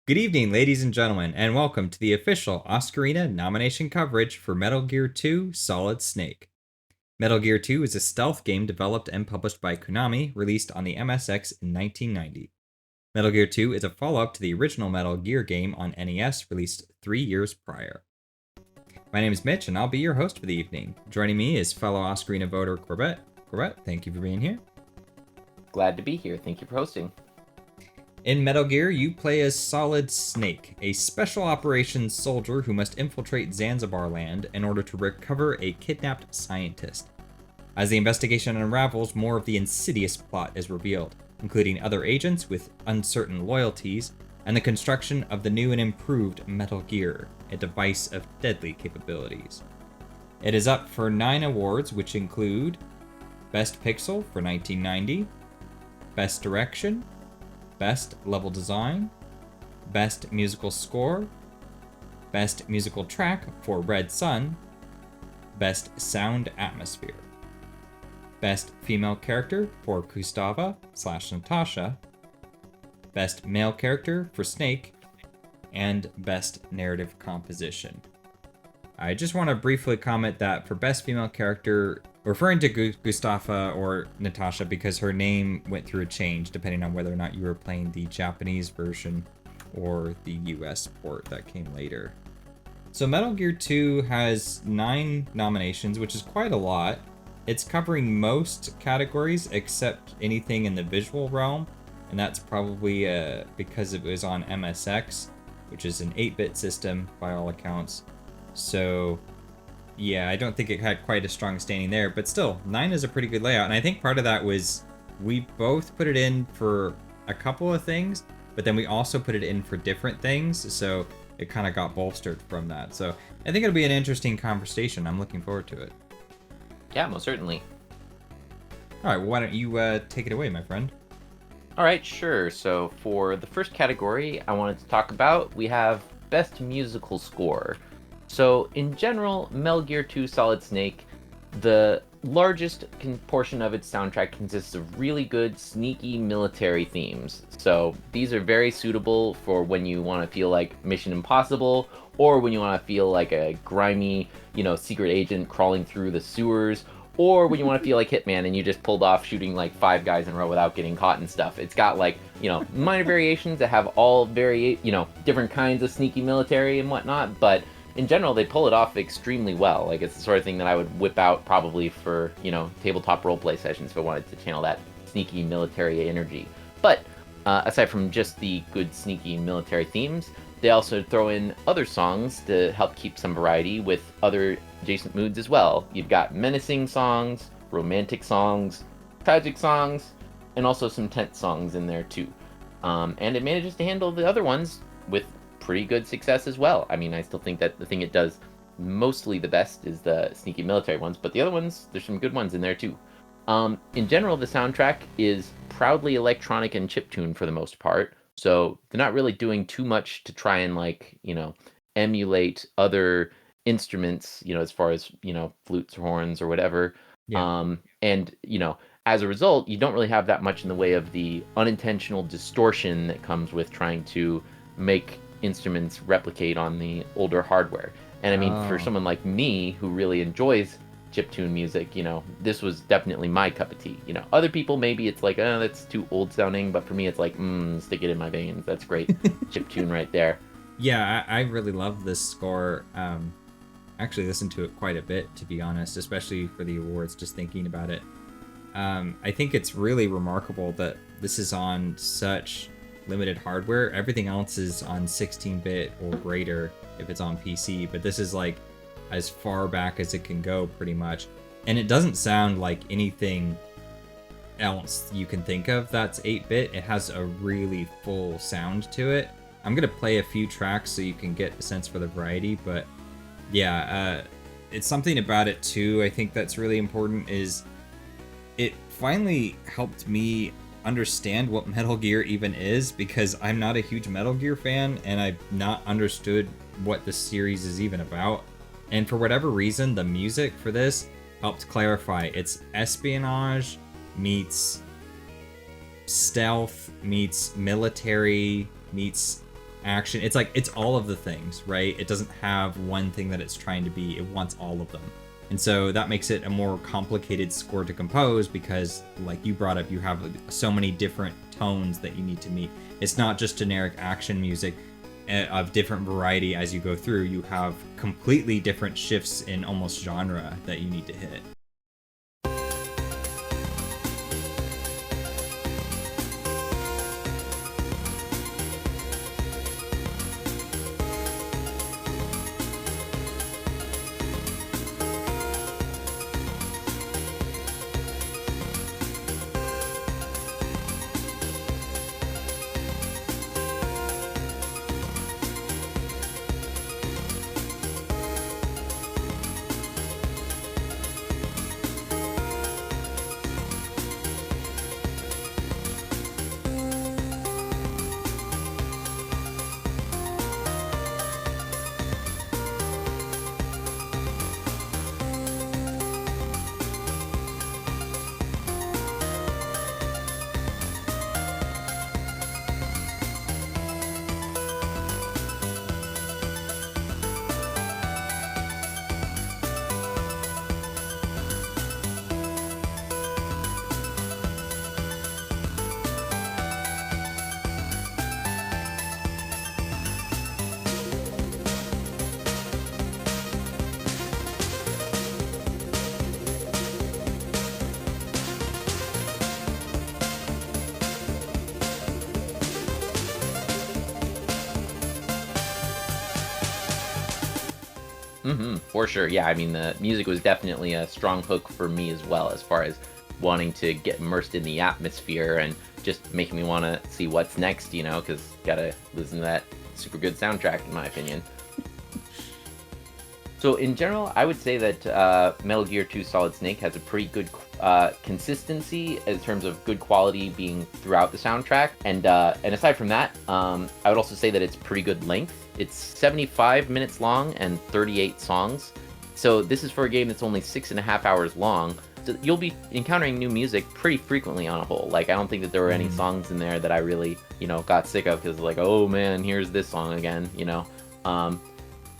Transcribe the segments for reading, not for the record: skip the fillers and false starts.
Good evening, ladies and gentlemen, and welcome to the official Oscarina nomination coverage for Metal Gear 2 Solid Snake. Metal Gear 2 is a stealth game developed and published by Konami, released on the MSX in 1990. Metal Gear 2 is a follow-up to the original Metal Gear game on NES, released 3 years prior. My name is Mitch, and I'll be your host for the evening. Joining me is fellow Oscarina voter Corbett. Corbett, thank you for being here. Glad to be here. Thank you for hosting. In Metal Gear, you play as Solid Snake, a special operations soldier who must infiltrate Zanzibar land in order to recover a kidnapped scientist. As the investigation unravels, more of the insidious plot is revealed, including other agents with uncertain loyalties, and the construction of the new and improved Metal Gear, a device of deadly capabilities. It is up for 9 awards, which include Best Pixel for 1990, Best Direction, Best Level Design, Best Musical Score, Best Musical Track for Red Sun, Best Sound Atmosphere, Best Female Character for Gustava/Natasha, Best Male Character for Snake, and Best Narrative Composition. I just want to briefly comment that for Best Female Character, referring to Gustava or Natasha because her name went through a change depending on whether or not you were playing the Japanese version or the US port that came later. So Metal Gear 2 has 9 nominations, which is quite a lot. It's covering most categories except anything in the visual realm, and that's probably because it was on MSX, which is an 8-bit system by all accounts. So yeah, I don't think it had quite a strong standing there, but still, 9 is a pretty good layout, and I think part of that was we both put it in for a couple of things, but then we also put it in for different things, so it kind of got bolstered from that. So I think it'll be an interesting conversation. I'm looking forward to it. Yeah, most certainly. All right, well, why don't you take it away, my friend? All right, sure. So for the first category I wanted to talk about, we have Best Musical Score. So in general, Metal Gear 2 Solid Snake, the largest portion of its soundtrack consists of really good, sneaky military themes. So these are very suitable for when you want to feel like Mission Impossible, or when you want to feel like a grimy, secret agent crawling through the sewers, or when you want to feel like Hitman and you just pulled off shooting like 5 guys in a row without getting caught and stuff. It's got like, minor variations that have all different kinds of sneaky military and whatnot, but in general, they pull it off extremely well. Like, it's the sort of thing that I would whip out probably for, tabletop roleplay sessions if I wanted to channel that sneaky military energy. But aside from just the good sneaky military themes, they also throw in other songs to help keep some variety with other adjacent moods as well. You've got menacing songs, romantic songs, tragic songs, and also some tense songs in there too. And it manages to handle the other ones with pretty good success as well. I mean, I still think that the thing it does mostly the best is the sneaky military ones, but the other ones, there's some good ones in there too. In general, the soundtrack is proudly electronic and chiptune for the most part, so they're not really doing too much to try and emulate other instruments, as far as, flutes or horns or whatever. Yeah. And as a result, you don't really have that much in the way of the unintentional distortion that comes with trying to make instruments replicate on the older hardware. And I mean, for someone like me who really enjoys chiptune music, this was definitely my cup of tea. Other people, maybe it's like, oh, that's too old sounding, but for me it's like, stick it in my veins. That's great. Chiptune right there. Yeah, I really love this score. Actually listened to it quite a bit, to be honest, especially for the awards, just thinking about it. I think it's really remarkable that this is on such limited hardware. Everything else is on 16-bit or greater if it's on PC, but this is like as far back as it can go pretty much, and it doesn't sound like anything else you can think of that's 8-bit. It has a really full sound to it. I'm gonna play a few tracks so you can get a sense for the variety, but yeah, it's something about it too, I think that's really important, is it finally helped me understand what Metal Gear even is, because I'm not a huge Metal Gear fan and I've not understood what the series is even about. And for whatever reason, the music for this helped clarify. It's espionage meets stealth meets military meets action. It's like it's all of the things, right? It doesn't have one thing that it's trying to be. It wants all of them. And so that makes it a more complicated score to compose because, like you brought up, you have so many different tones that you need to meet. It's not just generic action music of different variety as you go through. You have completely different shifts in almost genre that you need to hit. For sure. Yeah, I mean, the music was definitely a strong hook for me as well, as far as wanting to get immersed in the atmosphere and just making me want to see what's next, you know, because gotta listen to that super good soundtrack, in my opinion. So in general, I would say that Metal Gear 2 Solid Snake has a pretty good consistency in terms of good quality being throughout the soundtrack. And aside from that, I would also say that it's pretty good length. It's 75 minutes long and 38 songs. So this is for a game that's only 6.5 hours long. So you'll be encountering new music pretty frequently on a whole. Like, I don't think that there were any songs in there that I really, got sick of because like, oh man, here's this song again,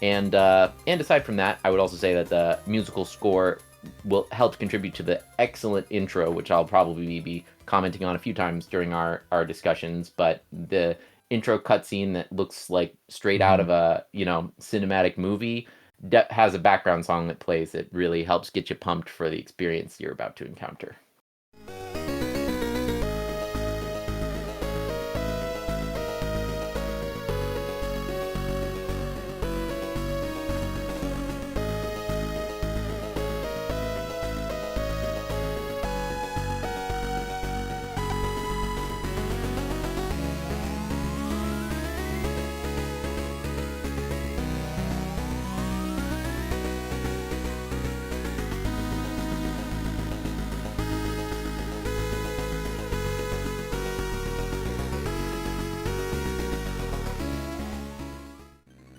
And aside from that, I would also say that the musical score will help contribute to the excellent intro, which I'll probably be commenting on a few times during our discussions. But the intro cutscene that looks like straight out of a cinematic movie has a background song that plays that really helps get you pumped for the experience you're about to encounter.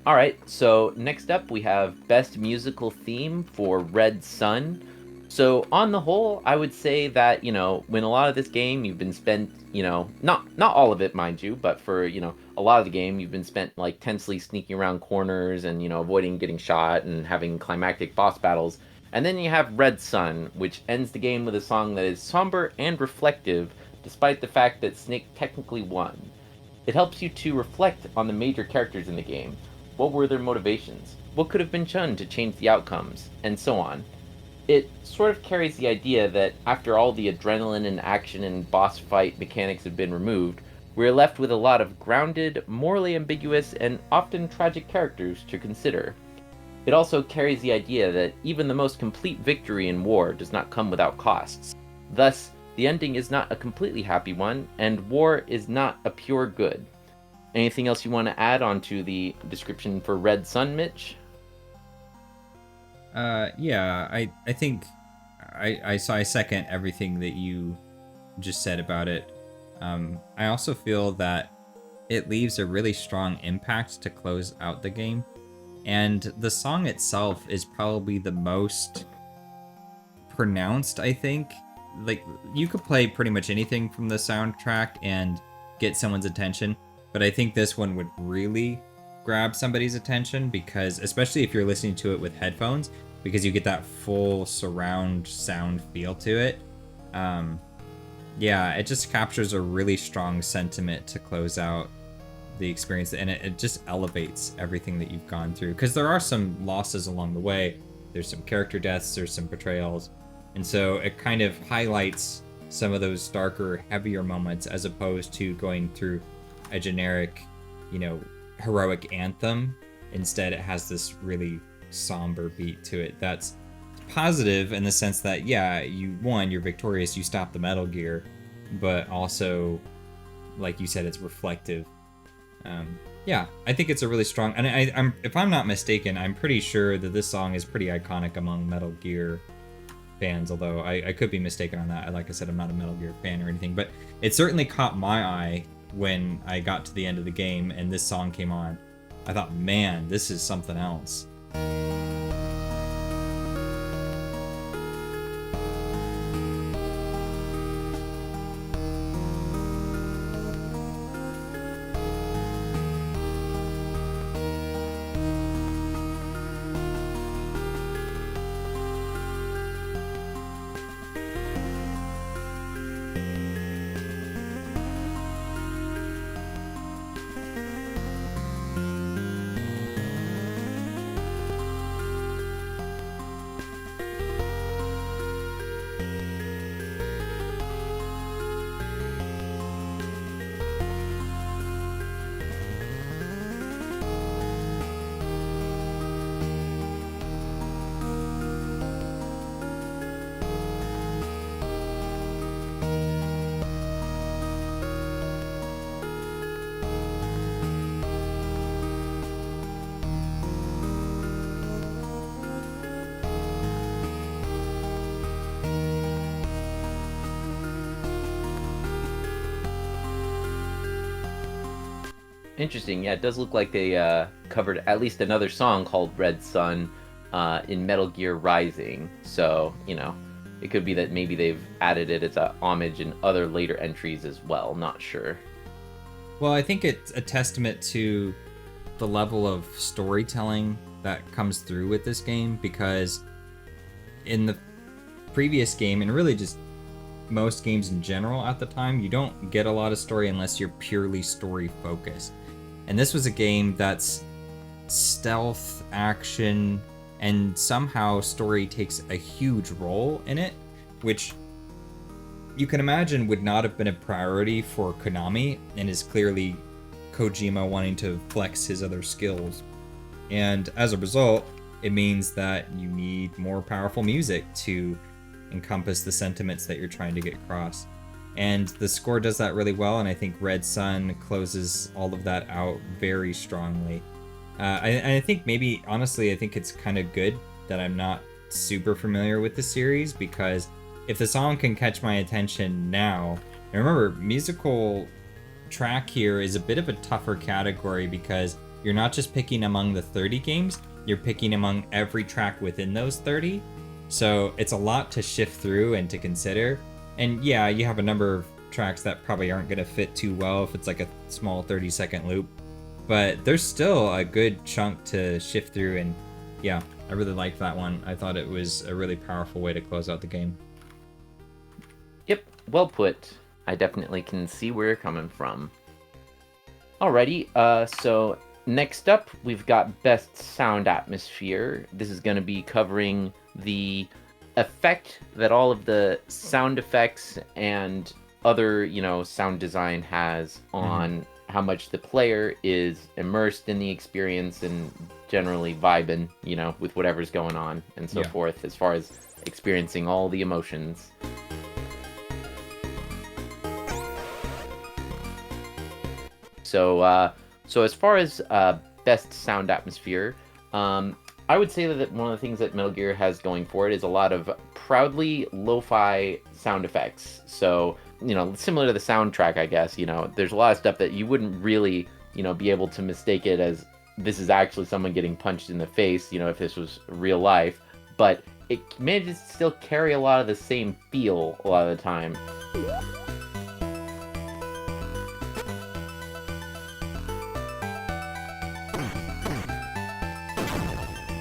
All right, so next up we have Best Musical Theme for Red Sun. So on the whole, I would say that, when a lot of this game you've been spent, not all of it, mind you, but for, a lot of the game you've been spent like tensely sneaking around corners and, avoiding getting shot and having climactic boss battles. And then you have Red Sun, which ends the game with a song that is somber and reflective, despite the fact that Snake technically won. It helps you to reflect on the major characters in the game. What were their motivations? What could have been done to change the outcomes? And so on. It sort of carries the idea that after all the adrenaline and action and boss fight mechanics have been removed, we're left with a lot of grounded, morally ambiguous, and often tragic characters to consider. It also carries the idea that even the most complete victory in war does not come without costs. Thus, the ending is not a completely happy one, and war is not a pure good. Anything else you want to add on to the description for Red Sun, Mitch? Yeah, I think I second everything that you just said about it. I also feel that it leaves a really strong impact to close out the game. And the song itself is probably the most pronounced, I think. Like, you could play pretty much anything from the soundtrack and get someone's attention. but I think this one would really grab somebody's attention because, especially if you're listening to it with headphones, because you get that full surround sound feel to it. Yeah, it just captures a really strong sentiment to close out the experience, and it just elevates everything that you've gone through, because there are some losses along the way. There's some character deaths, there's some betrayals, and so it kind of highlights some of those darker, heavier moments as opposed to going through a generic, heroic anthem. Instead, it has this really somber beat to it that's positive in the sense that, yeah, you're victorious, you stop the Metal Gear, but also, like you said, it's reflective. Yeah, I think it's a really strong, and I'm if I'm not mistaken, I'm pretty sure that this song is pretty iconic among Metal Gear fans, although I could be mistaken on that. Like I said, I'm not a Metal Gear fan or anything, but it certainly caught my eye when I got to the end of the game and this song came on. I thought, man, this is something else. Interesting. Yeah, it does look like they covered at least another song called Red Sun in Metal Gear Rising. So, it could be that maybe they've added it as a homage in other later entries as well. Not sure. Well, I think it's a testament to the level of storytelling that comes through with this game, because in the previous game, and really just most games in general at the time, you don't get a lot of story unless you're purely story focused. And this was a game that's stealth, action, and somehow story takes a huge role in it, which you can imagine would not have been a priority for Konami, and is clearly Kojima wanting to flex his other skills. And as a result, it means that you need more powerful music to encompass the sentiments that you're trying to get across. And the score does that really well, and I think Red Sun closes all of that out very strongly. I think maybe, honestly, I think it's kind of good that I'm not super familiar with the series, because if the song can catch my attention now, and remember, musical track here is a bit of a tougher category because you're not just picking among the 30 games, you're picking among every track within those 30. So it's a lot to shift through and to consider. And yeah, you have a number of tracks that probably aren't going to fit too well if it's like a small 30-second loop. But there's still a good chunk to shift through, and yeah, I really liked that one. I thought it was a really powerful way to close out the game. Yep, well put. I definitely can see where you're coming from. Alrighty, so next up, we've got Best Sound Atmosphere. This is going to be covering the effect that all of the sound effects and other, sound design has on how much the player is immersed in the experience and generally vibing, with whatever's going on and so forth, as far as experiencing all the emotions. So as far as best sound atmosphere, I would say that one of the things that Metal Gear has going for it is a lot of proudly lo-fi sound effects. So, similar to the soundtrack, I guess, there's a lot of stuff that you wouldn't really, be able to mistake it as this is actually someone getting punched in the face, if this was real life. But it manages to still carry a lot of the same feel a lot of the time.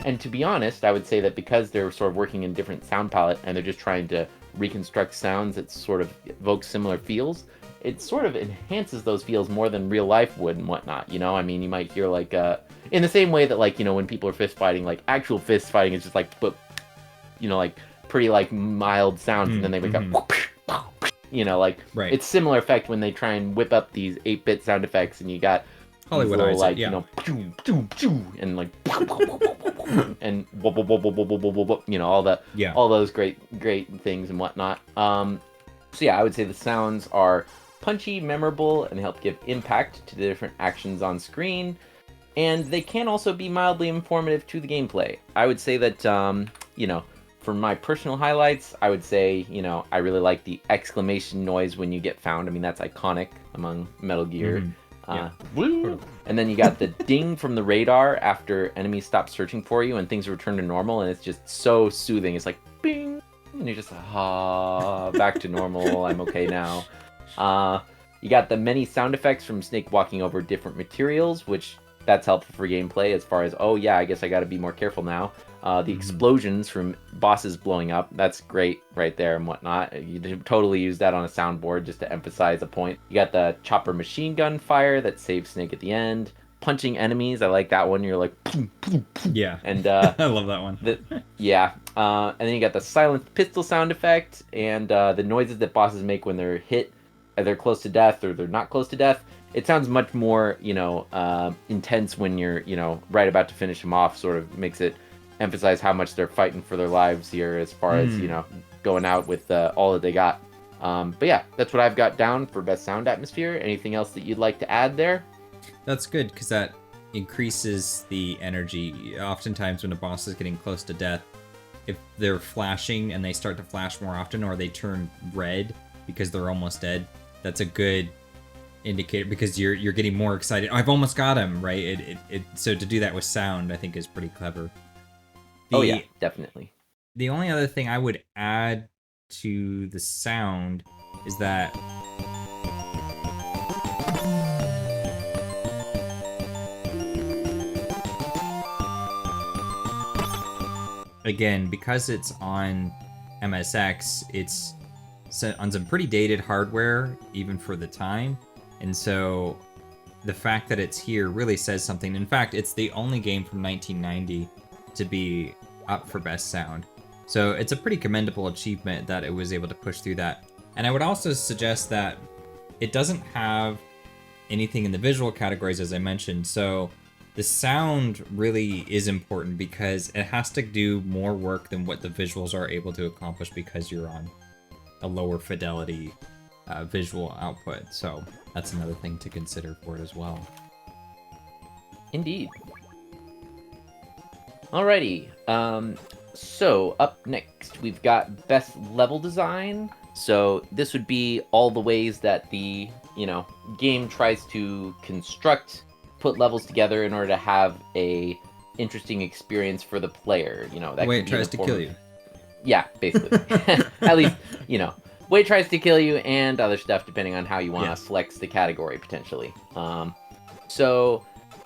And to be honest, I would say that because they're sort of working in different sound palette and they're just trying to reconstruct sounds that sort of evoke similar feels, it sort of enhances those feels more than real life would and whatnot, you know? I mean, you might hear like, in the same way that like, you know, when people are fist fighting, like actual fist fighting is just like, you know, like pretty like mild sounds and then they wake up, you know, like it's similar effect when they try and whip up these 8-bit sound effects and you got Hollywood little, eyes, like, yeah. you know, and like, and you know, all those great things and whatnot. So yeah, I would say the sounds are punchy, memorable, and help give impact to the different actions on screen. And they can also be mildly informative to the gameplay. I would say that, you know, for my personal highlights, I would say, you know, I really like the exclamation noise when you get found. I mean, that's iconic among Metal Gear. Woo! And then you got the ding from the radar after enemies stop searching for you and things return to normal, and it's just so soothing. It's like, bing! And you're just, back to normal, I'm okay now. You got the many sound effects from Snake walking over different materials, which that's helpful for gameplay as far as, oh yeah, I guess I gotta be more careful now. The explosions from bosses blowing up, that's great right there and whatnot. You totally use that on a soundboard just to emphasize a point. You got the chopper machine gun fire that saves Snake at the end. Punching enemies, I like that one. You're like, boom, boom, boom. Yeah. And I love that one. And then you got the silent pistol sound effect and the noises that bosses make when they're hit, they're close to death or they're not close to death. It sounds much more, you know, intense when you're, you know, right about to finish them off. Sort of makes it emphasize how much they're fighting for their lives here as far as, you know, going out with all that they got. But yeah, that's what I've got down for best sound atmosphere. Anything else that you'd like to add there? That's good, because that increases the energy. Oftentimes when a boss is getting close to death, if they're flashing and they start to flash more often, or they turn red because they're almost dead, that's a good indicator, because you're getting more excited. I've almost got him, right? So to do that with sound, I think, is pretty clever. Oh yeah, definitely. The only other thing I would add to the sound is that again, because it's on MSX, it's on some pretty dated hardware, even for the time. And so the fact that it's here really says something. In fact, it's the only game from 1990 to be up for best sound. So it's a pretty commendable achievement that it was able to push through that. And I would also suggest that it doesn't have anything in the visual categories, as I mentioned. So the sound really is important because it has to do more work than what the visuals are able to accomplish, because you're on a lower fidelity visual output. So that's another thing to consider for it as well. Indeed. Alrighty. So up next we've got best level design. So this would be all the ways that the, you know, game tries to put levels together in order to have a interesting experience for the player. You know, that way it tries to kill you. Yeah, basically. At least, you know, way it tries to kill you and other stuff depending on how you want to flex the category potentially. So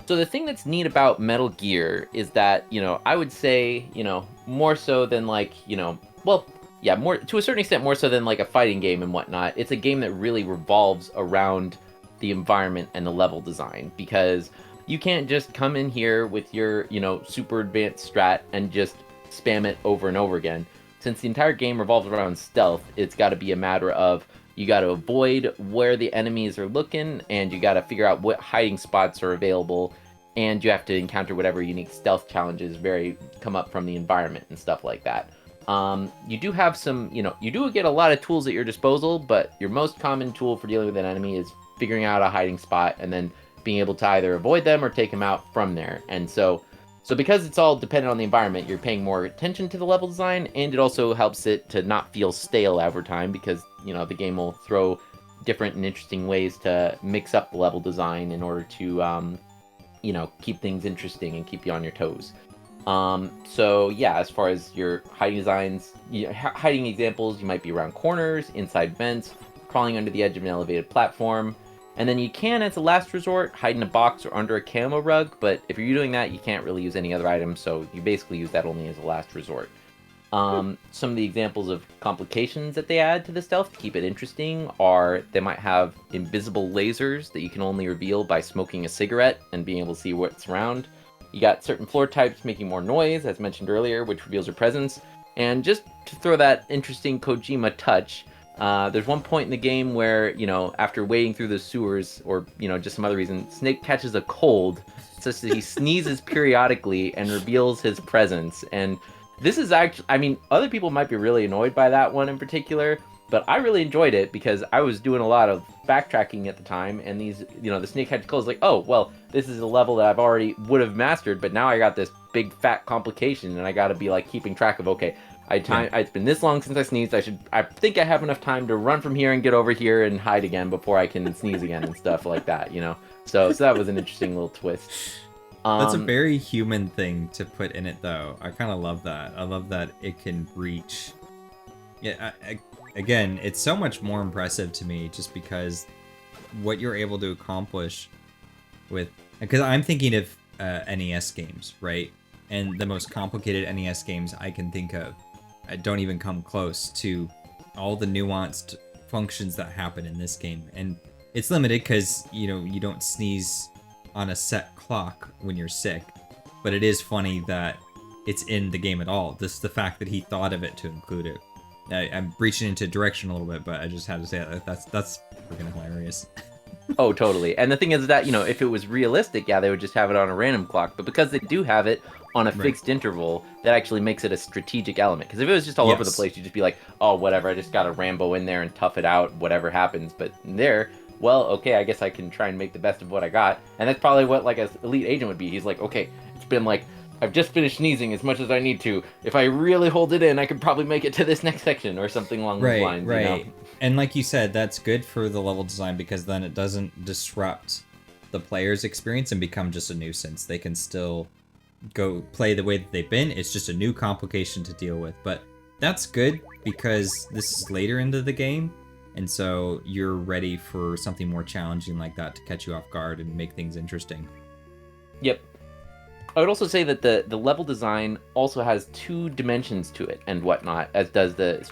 the thing that's neat about Metal Gear is that, you know, I would say, you know, more so than like, you know, well, yeah, more to a certain extent more so than like a fighting game and whatnot. It's a game that really revolves around the environment and the level design, because you can't just come in here with your, you know, super advanced strat and just spam it over and over again. Since the entire game revolves around stealth, it's got to be a matter of you got to avoid where the enemies are looking, and you got to figure out what hiding spots are available, and you have to encounter whatever unique stealth challenges come up from the environment and stuff like that. You do have some, you know, you do get a lot of tools at your disposal, but your most common tool for dealing with an enemy is figuring out a hiding spot and then being able to either avoid them or take them out from there. And so because it's all dependent on the environment, you're paying more attention to the level design, and it also helps it to not feel stale over time, because, you know, the game will throw different and interesting ways to mix up the level design in order to, you know, keep things interesting and keep you on your toes. So yeah, as far as your hiding designs, hiding examples, you might be around corners, inside vents, crawling under the edge of an elevated platform. And then you can, as a last resort, hide in a box or under a camo rug, but if you're doing that, you can't really use any other items, so you basically use that only as a last resort. Some of the examples of complications that they add to the stealth to keep it interesting are they might have invisible lasers that you can only reveal by smoking a cigarette and being able to see what's around. You got certain floor types making more noise, as mentioned earlier, which reveals your presence. And just to throw that interesting Kojima touch, there's one point in the game where, after wading through the sewers or, just some other reason, Snake catches a cold such that he sneezes periodically and reveals his presence. And this is actually, other people might be really annoyed by that one in particular, but I really enjoyed it because I was doing a lot of backtracking at the time, and the snake catch cold is like, oh, well, this is a level that I've already would have mastered, but now I got this big fat complication, and I got to be like keeping track of, okay, it's been this long since I sneezed. I think I have enough time to run from here and get over here and hide again before I can sneeze again and stuff like that, So that was an interesting little twist. That's a very human thing to put in it, though. I kind of love that. I love that it can reach. Yeah, again, it's so much more impressive to me just because what you're able to accomplish with. Because I'm thinking of NES games, right? And the most complicated NES games I can think of don't even come close to all the nuanced functions that happen in this game. And it's limited because, you don't sneeze on a set clock when you're sick, but it is funny that it's in the game at all. Just the fact that he thought of it to include it. I'm reaching into direction a little bit, but I just had to say that's freaking hilarious. Oh, totally. And the thing is that, if it was realistic, yeah, they would just have it on a random clock. But because they do have it on a fixed interval, that actually makes it a strategic element. Because if it was just all over the place, you'd just be like, oh, whatever, I just got to Rambo in there and tough it out, whatever happens. But there, well, okay, I guess I can try and make the best of what I got. And that's probably what, like, an elite agent would be. He's like, okay, it's been like, I've just finished sneezing as much as I need to. If I really hold it in, I could probably make it to this next section or something along those lines. Right. And like you said, that's good for the level design because then it doesn't disrupt the player's experience and become just a nuisance. They can still go play the way that they've been. It's just a new complication to deal with. But that's good because this is later into the game. And so you're ready for something more challenging like that to catch you off guard and make things interesting. Yep. I would also say that the level design also has two dimensions to it and whatnot, as does the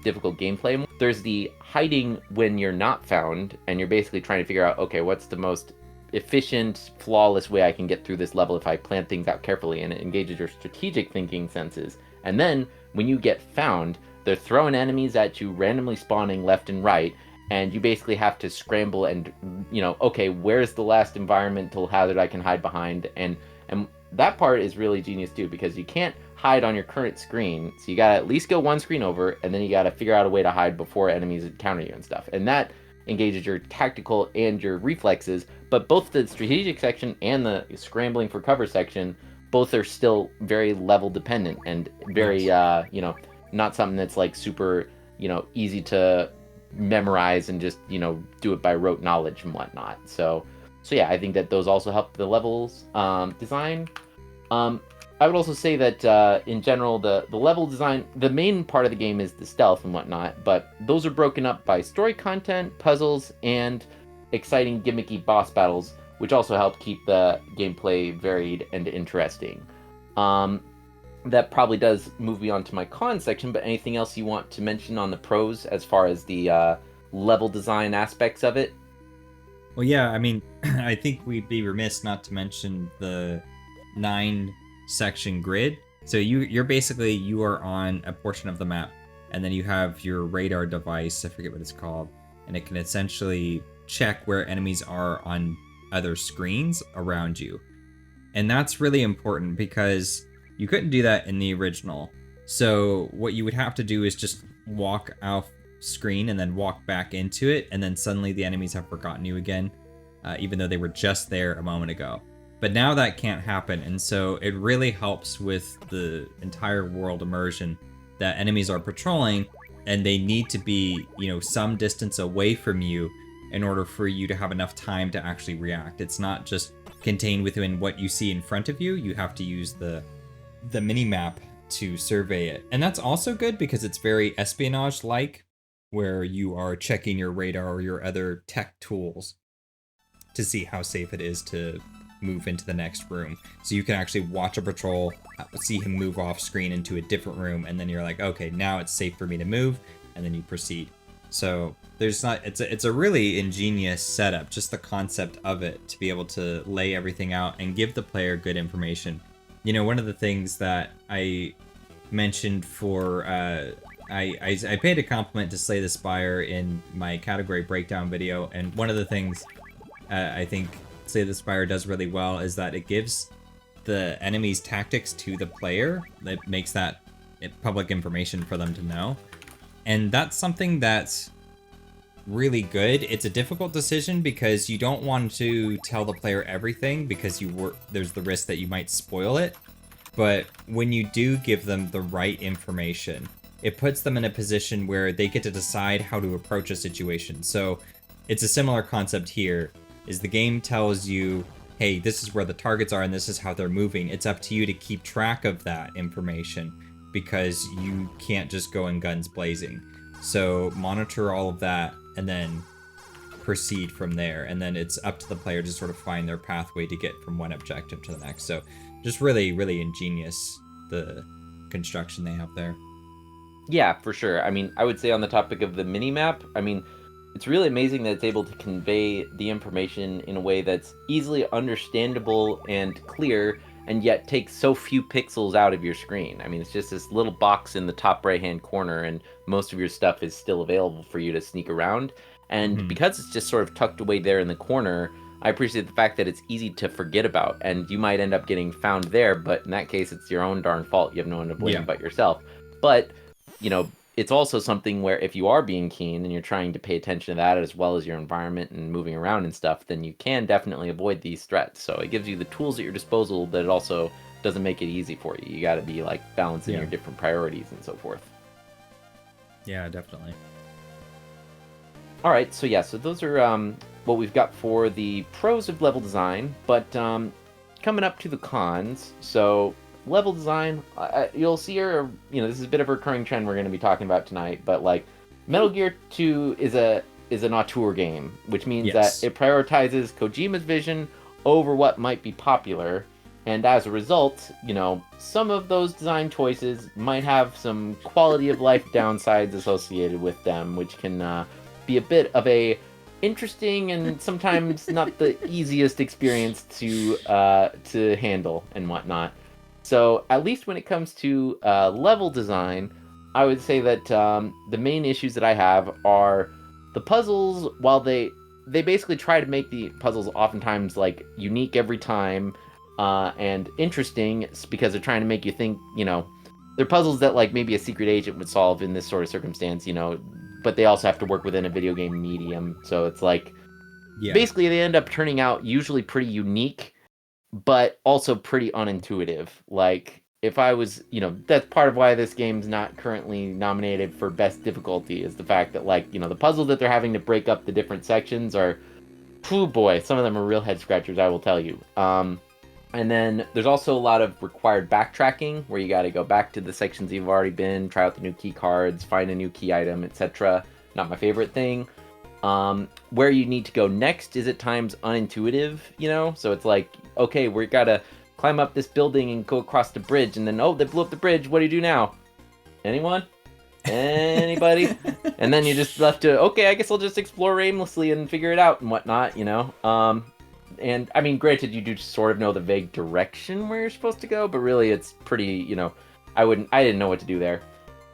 difficult gameplay. There's the hiding when you're not found, and you're basically trying to figure out, okay, what's the most efficient, flawless way I can get through this level if I plan things out carefully, and it engages your strategic thinking senses. And then, when you get found, they're throwing enemies at you, randomly spawning left and right, and you basically have to scramble and, okay, where's the last environmental hazard I can hide behind? And that part is really genius too, because you can't hide on your current screen, so you gotta at least go one screen over, and then you gotta figure out a way to hide before enemies encounter you and stuff. And that engages your tactical and your reflexes, but both the strategic section and the scrambling for cover section, both are still very level dependent and very, not something that's like super, easy to memorize and just, do it by rote knowledge and whatnot. So yeah, I think that those also help the levels design. I would also say that in general, the level design, the main part of the game is the stealth and whatnot, but those are broken up by story content, puzzles, and exciting gimmicky boss battles, which also help keep the gameplay varied and interesting. That probably does move me on to my cons section, but anything else you want to mention on the pros as far as the level design aspects of it? Well, yeah, I think we'd be remiss not to mention the 9-section grid. So you are on a portion of the map, and then you have your radar device, I forget what it's called, and it can essentially check where enemies are on other screens around you. And that's really important because you couldn't do that in the original. So what you would have to do is just walk off screen and then walk back into it, and then suddenly the enemies have forgotten you again, even though they were just there a moment ago. But now that can't happen, and so it really helps with the entire world immersion that enemies are patrolling, and they need to be, some distance away from you in order for you to have enough time to actually react. It's not just contained within what you see in front of you. You have to use the mini-map to survey it. And that's also good because it's very espionage-like. where you are checking your radar or your other tech tools to see how safe it is to move into the next room. So you can actually watch a patrol, see him move off screen into a different room, and then you're like, okay, now it's safe for me to move, and then you proceed. So it's a really ingenious setup, just the concept of it, to be able to lay everything out and give the player good information. You know, one of the things that I mentioned for I paid a compliment to Slay the Spire in my category breakdown video, and one of the things I think Slay the Spire does really well is that it gives the enemy's tactics to the player. That makes that public information for them to know. And that's something that's really good. It's a difficult decision because you don't want to tell the player everything because there's the risk that you might spoil it. But when you do give them the right information, it puts them in a position where they get to decide how to approach a situation. So it's a similar concept here, is the game tells you, hey, this is where the targets are and this is how they're moving. It's up to you to keep track of that information because you can't just go in guns blazing. So monitor all of that and then proceed from there. And then it's up to the player to sort of find their pathway to get from one objective to the next. So just really, really ingenious, the construction they have there. Yeah, for sure. I mean, I would say on the topic of the mini-map, I mean, it's really amazing that it's able to convey the information in a way that's easily understandable and clear, and yet takes so few pixels out of your screen. I mean, it's just this little box in the top right-hand corner, and most of your stuff is still available for you to sneak around. And because it's just sort of tucked away there in the corner, I appreciate the fact that it's easy to forget about, and you might end up getting found there, but in that case, it's your own darn fault. You have no one to blame but yourself. But, you know, it's also something where if you are being keen and you're trying to pay attention to that as well as your environment and moving around and stuff, then you can definitely avoid these threats. So it gives you the tools at your disposal, but it also doesn't make it easy for you. You got to be like balancing your different priorities and so forth. Yeah, definitely. All right, so yeah, so those are what we've got for the pros of level design, but coming up to the cons. So level design, you'll see here, you know, this is a bit of a recurring trend we're going to be talking about tonight, but like Metal Gear 2 is an auteur game, which means that it prioritizes Kojima's vision over what might be popular, and as a result, you know, some of those design choices might have some quality of life downsides associated with them, which can be a bit of a interesting and sometimes not the easiest experience to handle and whatnot. So at least when it comes to level design, I would say that the main issues that I have are the puzzles. While they basically try to make the puzzles oftentimes like unique every time and interesting, because they're trying to make you think, you know, they're puzzles that like maybe a secret agent would solve in this sort of circumstance, you know, but they also have to work within a video game medium. So it's like basically they end up turning out usually pretty unique, but also pretty unintuitive. Like, if I was, you know, that's part of why this game's not currently nominated for best difficulty, is the fact that, like, you know, the puzzles that they're having to break up the different sections are, oh boy, some of them are real head scratchers, I will tell you. And then there's also a lot of required backtracking, where you got to go back to the sections you've already been, try out the new key cards, find a new key item, etc. Not my favorite thing. Where you need to go next is at times unintuitive, you know? So it's like, okay, we gotta climb up this building and go across the bridge, and then, oh, they blew up the bridge, what do you do now? Anyone? Anybody? And then you're just left to, okay, I guess I'll just explore aimlessly and figure it out and whatnot, you know? And, I mean, granted, you do sort of know the vague direction where you're supposed to go, but really it's pretty, you know, I didn't know what to do there.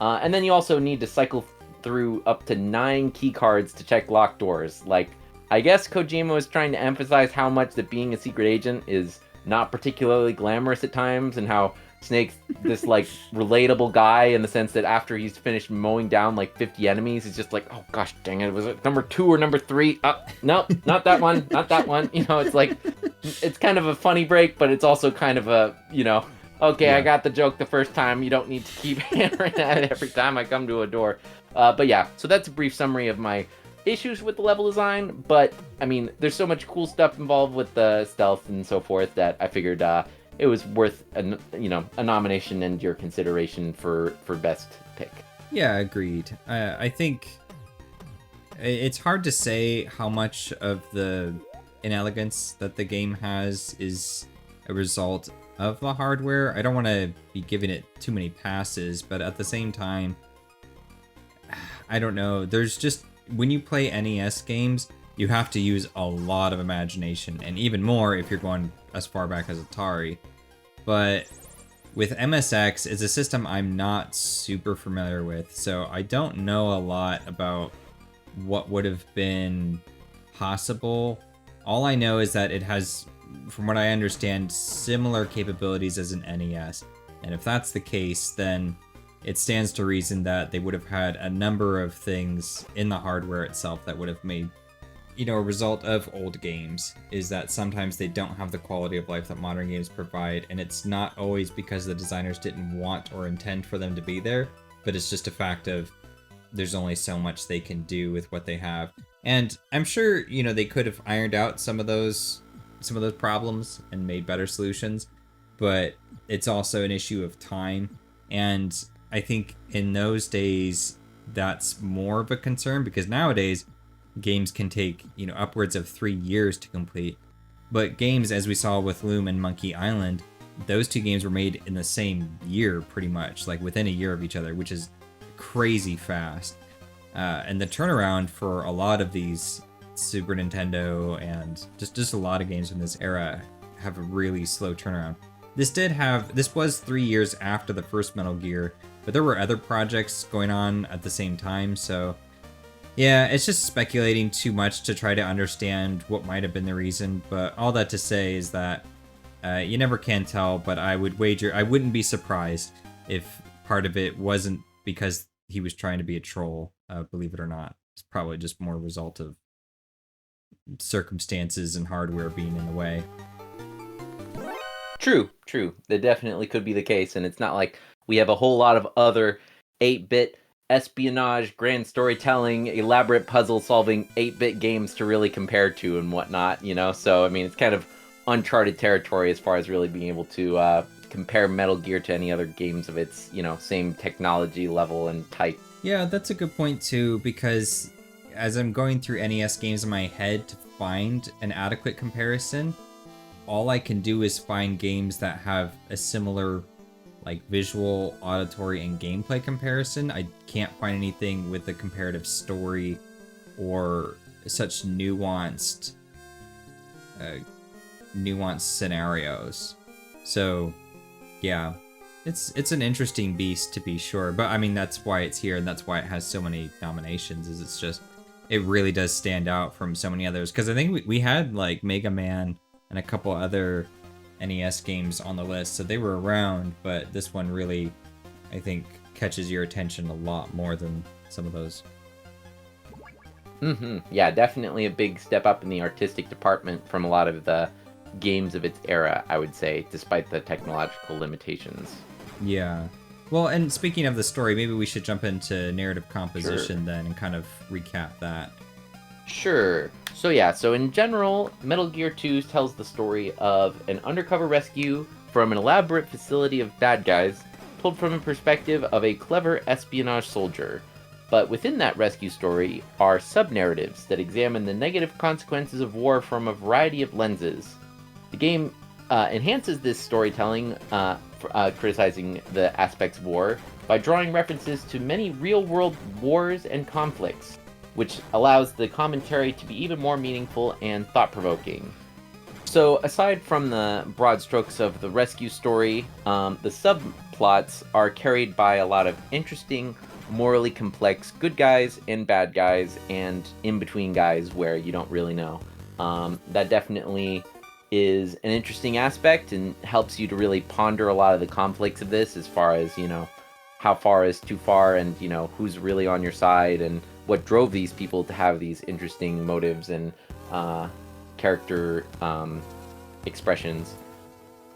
And then you also need to cycle through up to 9 key cards to check locked doors. Like, I guess Kojima was trying to emphasize how much that being a secret agent is not particularly glamorous at times, and how Snake's this, like, relatable guy in the sense that after he's finished mowing down, like, 50 enemies, he's just like, oh, gosh dang it, was it number 2 or number 3? No, not that one, not that one. You know, it's like, it's kind of a funny break, but it's also kind of a, you know, okay, I got the joke the first time, you don't need to keep hammering at it every time I come to a door. But yeah, so that's a brief summary of my issues with the level design, but, I mean, there's so much cool stuff involved with the stealth and so forth that I figured it was worth a nomination and your consideration for best pick. Yeah, agreed. I think It's hard to say how much of the inelegance that the game has is a result of the hardware. I don't want to be giving it too many passes, but at the same time, I don't know. There's just, when you play NES games, you have to use a lot of imagination, and even more if you're going as far back as Atari. But with MSX, it's a system I'm not super familiar with, so I don't know a lot about what would have been possible. All I know is that it has, from what I understand, similar capabilities as an NES. And if that's the case, then it stands to reason that they would have had a number of things in the hardware itself that would have made, a result of old games is that sometimes they don't have the quality of life that modern games provide, and it's not always because the designers didn't want or intend for them to be there, but it's just a fact of there's only so much they can do with what they have. And I'm sure, they could have ironed out some of those problems and made better solutions, but it's also an issue of time. And I think in those days, that's more of a concern, because nowadays games can take, upwards of 3 years to complete. But games, as we saw with Loom and Monkey Island, those two games were made in the same year, pretty much, like within a year of each other, which is crazy fast. And the turnaround for a lot of these Super Nintendo and just a lot of games from this era have a really slow turnaround. This was 3 years after the first Metal Gear, but there were other projects going on at the same time, so yeah, it's just speculating too much to try to understand what might have been the reason. But all that to say is that you never can tell, but I would wager I wouldn't be surprised if part of it wasn't because he was trying to be a troll, believe it or not. It's probably just more a result of circumstances and hardware being in the way. True. That definitely could be the case, and it's not like we have a whole lot of other 8-bit espionage, grand storytelling, elaborate puzzle-solving 8-bit games to really compare to and whatnot, So, I mean, it's kind of uncharted territory as far as really being able to compare Metal Gear to any other games of its, same technology level and type. Yeah, that's a good point, too, because as I'm going through NES games in my head to find an adequate comparison, all I can do is find games that have a similar visual, auditory, and gameplay comparison. I can't find anything with a comparative story or such nuanced scenarios. So, yeah, it's an interesting beast to be sure. But I mean, that's why it's here, and that's why it has so many nominations. It really does stand out from so many others. Because I think we had Mega Man and a couple other NES games on the list, so they were around, but this one really, I think, catches your attention a lot more than some of those. Yeah, definitely a big step up in the artistic department from a lot of the games of its era, I would say, despite the technological limitations. Yeah. Well, and speaking of the story, maybe we should jump into narrative composition then and kind of recap that. Sure. So in general, Metal Gear 2 tells the story of an undercover rescue from an elaborate facility of bad guys, told from a perspective of a clever espionage soldier. But within that rescue story are sub-narratives that examine the negative consequences of war from a variety of lenses. The game enhances this storytelling, criticizing the aspects of war, by drawing references to many real-world wars and conflicts, which allows the commentary to be even more meaningful and thought-provoking. So, aside from the broad strokes of the rescue story, the subplots are carried by a lot of interesting, morally complex good guys and bad guys, and in-between guys where you don't really know. That definitely is an interesting aspect and helps you to really ponder a lot of the conflicts of this as far as, how far is too far and, who's really on your side and what drove these people to have these interesting motives and character expressions.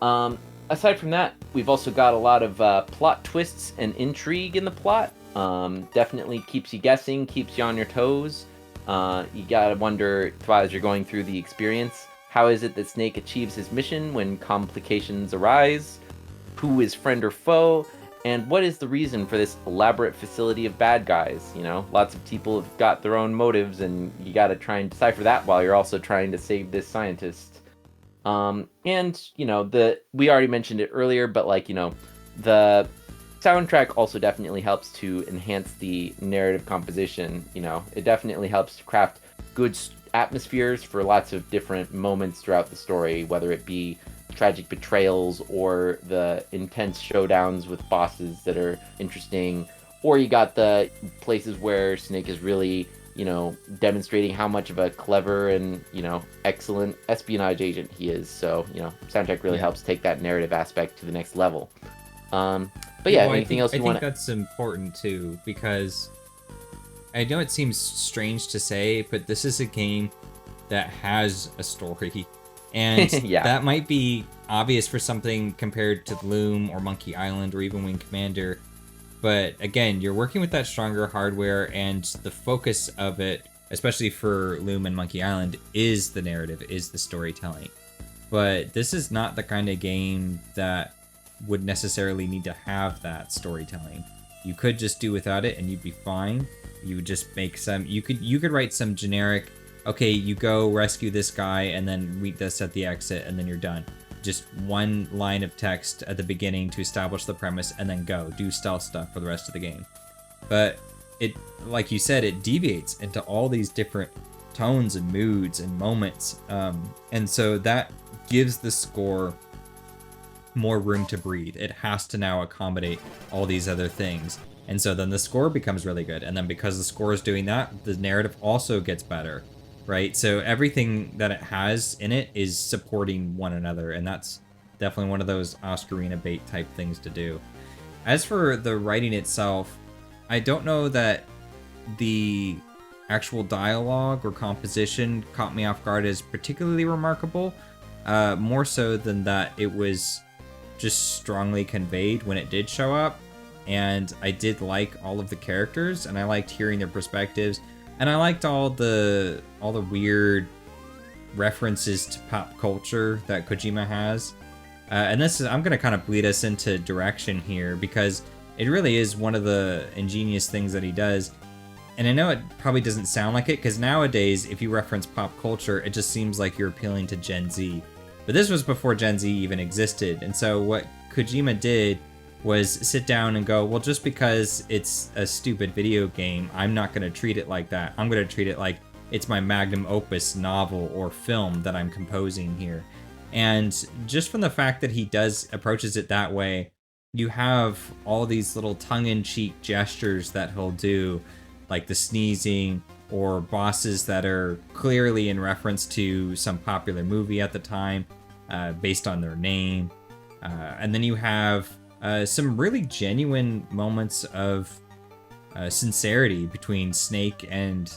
Aside from that, we've also got a lot of plot twists and intrigue in the plot. Definitely keeps you guessing, keeps you on your toes. You gotta wonder, as you're going through the experience, how is it that Snake achieves his mission when complications arise? Who is friend or foe? And what is the reason for this elaborate facility of bad guys? You know, lots of people have got their own motives, and you got to try and decipher that while you're also trying to save this scientist. And you know, we already mentioned it earlier, but like, you know, the soundtrack also definitely helps to enhance the narrative composition. You know, it definitely helps to craft good atmospheres for lots of different moments throughout the story, whether it be tragic betrayals or the intense showdowns with bosses that are interesting, or you got the places where Snake is really, you know, demonstrating how much of a clever and, you know, excellent espionage agent he is. So, you know, soundtrack really helps take that narrative aspect to the next level. But yeah, anything else you want to... I think that's important too, because I know it seems strange to say, but this is a game that has a story. And yeah. That might be obvious for something compared to Loom or Monkey Island or even Wing Commander. But again, you're working with that stronger hardware, and the focus of it, especially for Loom and Monkey Island, is the narrative, is the storytelling. But this is not the kind of game that would necessarily need to have that storytelling. You could just do without it and you'd be fine. You would just make some, you could write some generic, okay, you go rescue this guy and then read this at the exit and then you're done. Just one line of text at the beginning to establish the premise and then go do stealth stuff for the rest of the game. But it, like you said, it deviates into all these different tones and moods and moments. And so that gives the score more room to breathe. It has to now accommodate all these other things. And so then the score becomes really good. And then because the score is doing that, the narrative also gets better. Right? So everything that it has in it is supporting one another, and that's definitely one of those Oscarina bait type things to do. As for the writing itself, I don't know that the actual dialogue or composition caught me off guard as particularly remarkable. More so than that, it was just strongly conveyed when it did show up, and I did like all of the characters, and I liked hearing their perspectives. And I liked all the weird references to pop culture that Kojima has. And this is, I'm going to kind of bleed us into direction here, because it really is one of the ingenious things that he does. And I know it probably doesn't sound like it, because nowadays, if you reference pop culture, it just seems like you're appealing to Gen Z. But this was before Gen Z even existed. And so what Kojima did was sit down and go, well, just because it's a stupid video game, I'm not going to treat it like that. I'm going to treat it like it's my magnum opus novel or film that I'm composing here. And just from the fact that he approaches it that way, you have all these little tongue-in-cheek gestures that he'll do, like the sneezing, or bosses that are clearly in reference to some popular movie at the time, based on their name. And then you have some really genuine moments of sincerity between Snake and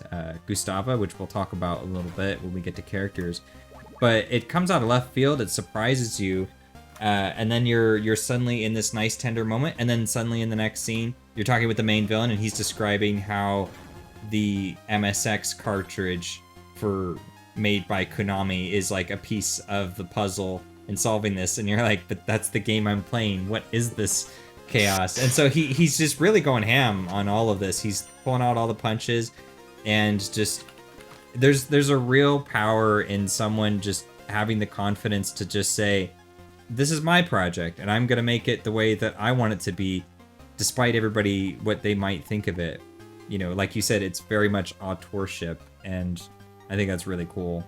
Gustava, which we'll talk about a little bit when we get to characters. But it comes out of left field, it surprises you, and then you're suddenly in this nice tender moment, and then suddenly in the next scene, you're talking with the main villain, and he's describing how the MSX cartridge made by Konami is like a piece of the puzzle in solving this, and you're like, but that's the game I'm playing. What is this chaos? And so he's just really going ham on all of this. He's pulling out all the punches, and just there's a real power in someone just having the confidence to just say, this is my project, and I'm gonna make it the way that I want it to be, despite everybody what they might think of it. You know, like you said, it's very much authorship, and I think that's really cool.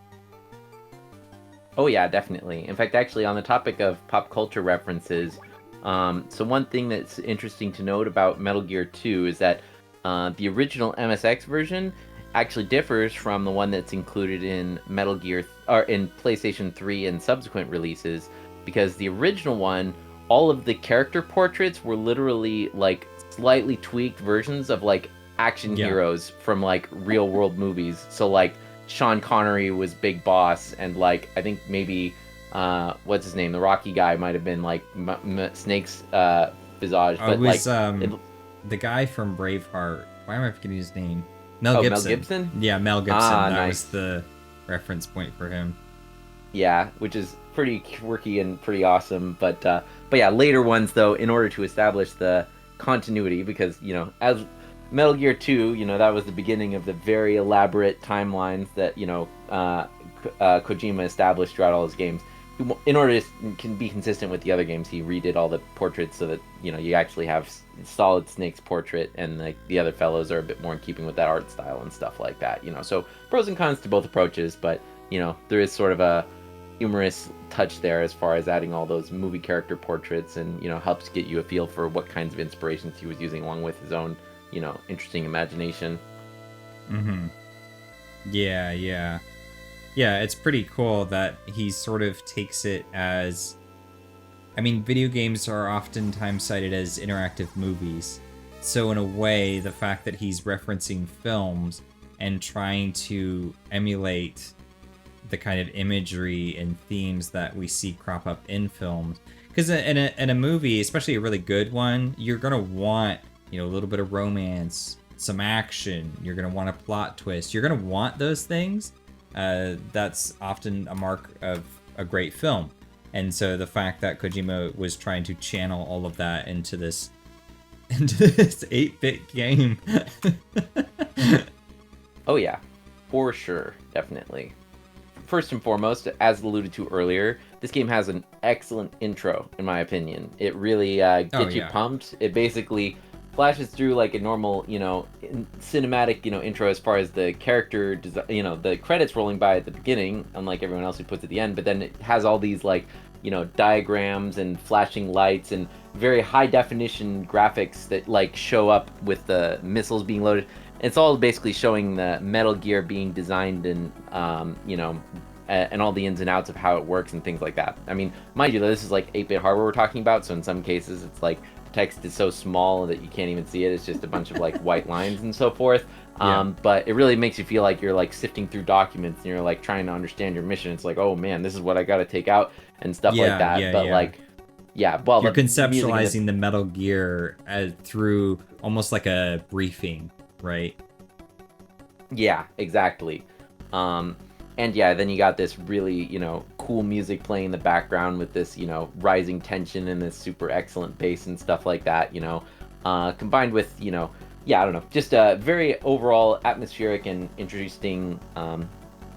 Oh yeah, definitely. In fact, actually, on the topic of pop culture references, so one thing that's interesting to note about Metal Gear 2 is that the original MSX version actually differs from the one that's included in Metal Gear or in PlayStation 3 and subsequent releases, because the original one, all of the character portraits were literally like slightly tweaked versions of like action heroes from like real world movies. So like Sean Connery was Big Boss, and like I think maybe what's his name, the Rocky guy might have been like Snake's visage. But it was like the guy from Braveheart. Why am I forgetting his name? Mel Gibson. Mel Gibson? Yeah, Mel Gibson. Ah, that nice. was the reference point for him. Yeah, which is pretty quirky and pretty awesome. But yeah, later ones though, in order to establish the continuity, because as Metal Gear 2, that was the beginning of the very elaborate timelines that Kojima established throughout all his games. In order to can be consistent with the other games, he redid all the portraits so that you actually have Solid Snake's portrait, and the other fellows are a bit more in keeping with that art style and stuff like that. So pros and cons to both approaches, but there is sort of a humorous touch there as far as adding all those movie character portraits, and helps get you a feel for what kinds of inspirations he was using, along with his own interesting imagination. Yeah, it's pretty cool that he sort of takes it as, I mean, video games are oftentimes cited as interactive movies, so in a way the fact that he's referencing films and trying to emulate the kind of imagery and themes that we see crop up in films, because in a movie, especially a really good one, you're gonna want a little bit of romance, some action, you're gonna want a plot twist, you're gonna want those things. That's often a mark of a great film, and so the fact that Kojima was trying to channel all of that into this 8-bit game. Oh yeah, for sure, definitely. First and foremost, as alluded to earlier, this game has an excellent intro, in my opinion. It really gets you pumped. It basically flashes through like a normal, cinematic, intro as far as the character, the credits rolling by at the beginning, unlike everyone else who puts at the end. But then it has all these diagrams and flashing lights and very high definition graphics that show up with the missiles being loaded. It's all basically showing the Metal Gear being designed and and all the ins and outs of how it works and things like that. I mean, mind you, this is 8-bit hardware we're talking about, so in some cases it's text is so small that you can't even see it. It's just a bunch of white lines and so forth. But it really makes you feel like you're sifting through documents and you're trying to understand your mission. It's oh man, this is what I got to take out and stuff like that. Well, you're conceptualizing the Metal Gear through almost like a briefing, right? Yeah, exactly. And yeah, then you got this really, cool music playing in the background with this, rising tension and this super excellent bass and stuff like that, combined with, I don't know, just a very overall atmospheric and interesting,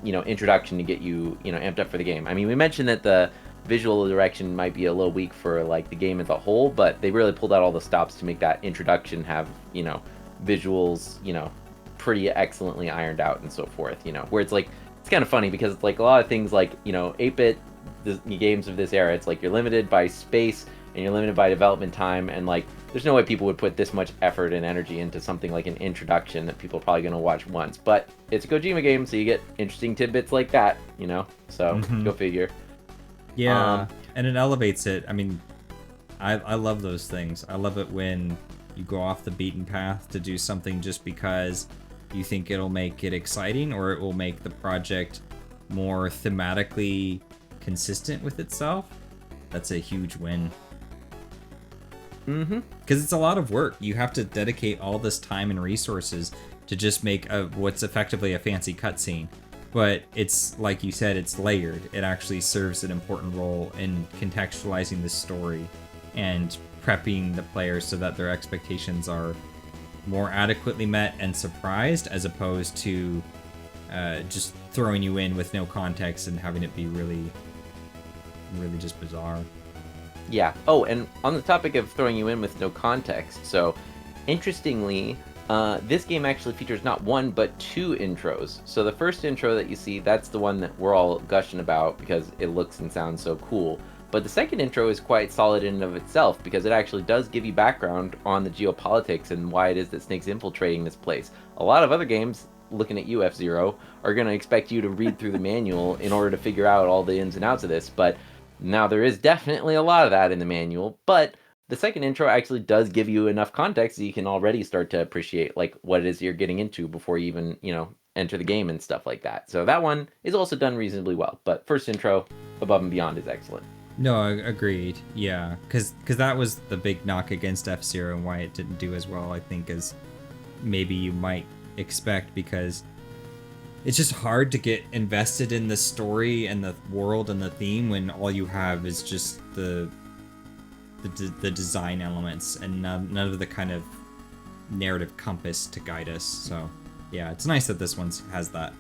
introduction to get you, amped up for the game. I mean, we mentioned that the visual direction might be a little weak for the game as a whole, but they really pulled out all the stops to make that introduction have, visuals, pretty excellently ironed out and so forth, where it's it's kind of funny because it's a lot of things 8-bit games of this era, it's you're limited by space and you're limited by development time, and there's no way people would put this much effort and energy into something like an introduction that people are probably going to watch once. But it's a Kojima game, so you get interesting tidbits like that, so go figure. Yeah, and it elevates it. I mean, I love those things. I love it when you go off the beaten path to do something just because you think it'll make it exciting, or it will make the project more thematically consistent with itself. That's a huge win. Because it's a lot of work. You have to dedicate all this time and resources to just make what's effectively a fancy cutscene. But it's, like you said, it's layered. It actually serves an important role in contextualizing the story and prepping the players so that their expectations are more adequately met and surprised, as opposed to just throwing you in with no context and having it be really just bizarre. Yeah. Oh, and on the topic of throwing you in with no context, so interestingly, this game actually features not one but two intros. So the first intro that you see, that's the one that we're all gushing about because it looks and sounds so cool. But the second intro is quite solid in and of itself because it actually does give you background on the geopolitics and why it is that Snake's infiltrating this place. A lot of other games, looking at you, F-Zero, are going to expect you to read through the manual in order to figure out all the ins and outs of this, but now there is definitely a lot of that in the manual, but the second intro actually does give you enough context so you can already start to appreciate what it is you're getting into before you even, enter the game and stuff like that. So that one is also done reasonably well, but first intro, above and beyond, is excellent. No, agreed. Yeah, because that was the big knock against F-Zero and why it didn't do as well, I think, as maybe you might expect, because it's just hard to get invested in the story and the world and the theme when all you have is just the design elements and none of the kind of narrative compass to guide us. So yeah, it's nice that this one has that.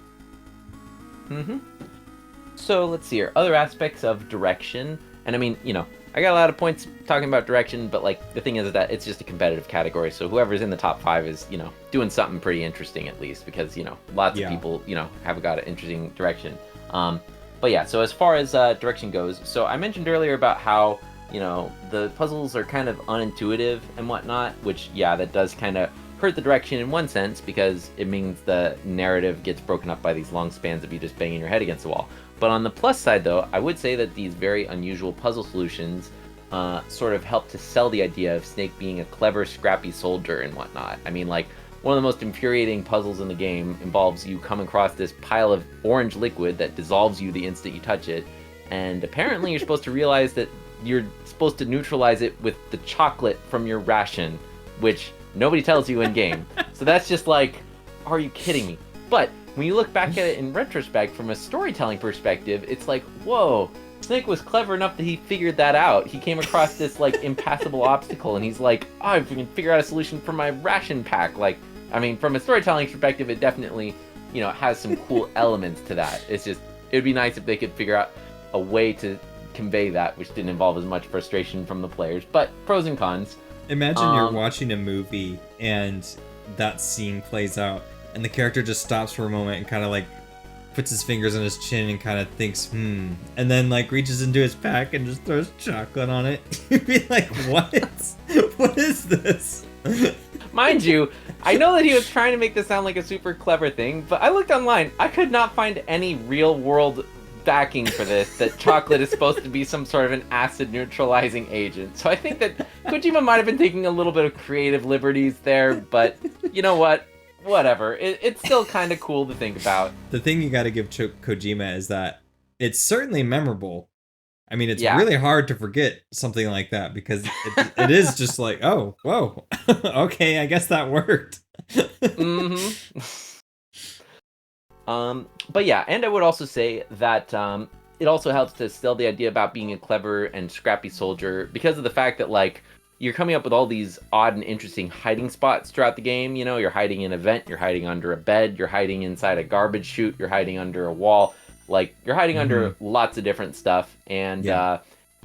So let's see here. Other aspects of direction, and I mean, I got a lot of points talking about direction, but like the thing is that it's just a competitive category. So whoever's in the top 5 is, doing something pretty interesting at least, because lots of people, have got an interesting direction. But yeah, so as far as direction goes, so I mentioned earlier about how the puzzles are kind of unintuitive and whatnot, which yeah, that does kind of hurt the direction in one sense, because it means the narrative gets broken up by these long spans of you just banging your head against the wall. But on the plus side, though, I would say that these very unusual puzzle solutions sort of help to sell the idea of Snake being a clever, scrappy soldier and whatnot. I mean, like, one of the most infuriating puzzles in the game involves you come across this pile of orange liquid that dissolves you the instant you touch it, and apparently you're supposed to realize that you're supposed to neutralize it with the chocolate from your ration, which nobody tells you in game. So that's just like, are you kidding me? But when you look back at it in retrospect from a storytelling perspective, it's like, whoa, Snake was clever enough that he figured that out. He came across this like impassable obstacle and he's like, oh, I can figure out a solution for my ration pack. Like, I mean, from a storytelling perspective, it definitely, has some cool elements to that. It's just, it would be nice if they could figure out a way to convey that, which didn't involve as much frustration from the players. But pros and cons. Imagine you're watching a movie and that scene plays out and the character just stops for a moment and kind of like puts his fingers on his chin and kind of thinks, and then like reaches into his pack and just throws chocolate on it. You'd be like, what? What is this? Mind you, I know that he was trying to make this sound like a super clever thing, but I looked online. I could not find any real world backing for this, that chocolate is supposed to be some sort of an acid neutralizing agent. So I think that Kojima might have been taking a little bit of creative liberties there, but you know what? Whatever. It's still kind of cool to think about. The thing you got to give Kojima is that it's certainly memorable. I mean, it's really hard to forget something like that because it is just like, oh, whoa, okay, I guess that worked. But yeah, and I would also say that it also helps to sell the idea about being a clever and scrappy soldier because of the fact that, like, you're coming up with all these odd and interesting hiding spots throughout the game. You're hiding in a vent, you're hiding under a bed, you're hiding inside a garbage chute, you're hiding under a wall. Like, you're hiding under lots of different stuff. And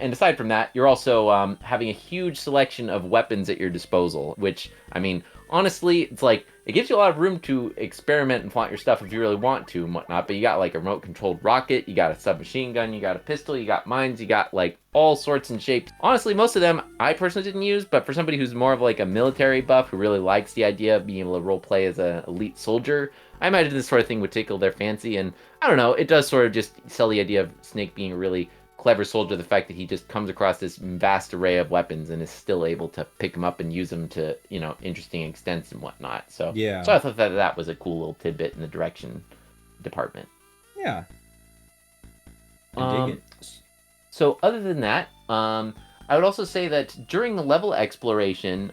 aside from that, you're also having a huge selection of weapons at your disposal, which, I mean, honestly, it's like, it gives you a lot of room to experiment and flaunt your stuff if you really want to and whatnot, but you got like a remote-controlled rocket, you got a submachine gun, you got a pistol, you got mines, you got like all sorts and shapes. Honestly, most of them I personally didn't use, but for somebody who's more of like a military buff who really likes the idea of being able to roleplay as an elite soldier, I imagine this sort of thing would tickle their fancy, and I don't know, it does sort of just sell the idea of Snake being a really clever soldier, the fact that he just comes across this vast array of weapons and is still able to pick them up and use them to, interesting extents and whatnot. So I thought that was a cool little tidbit in the direction department. Yeah. I dig it. So other than that, I would also say that during the level exploration,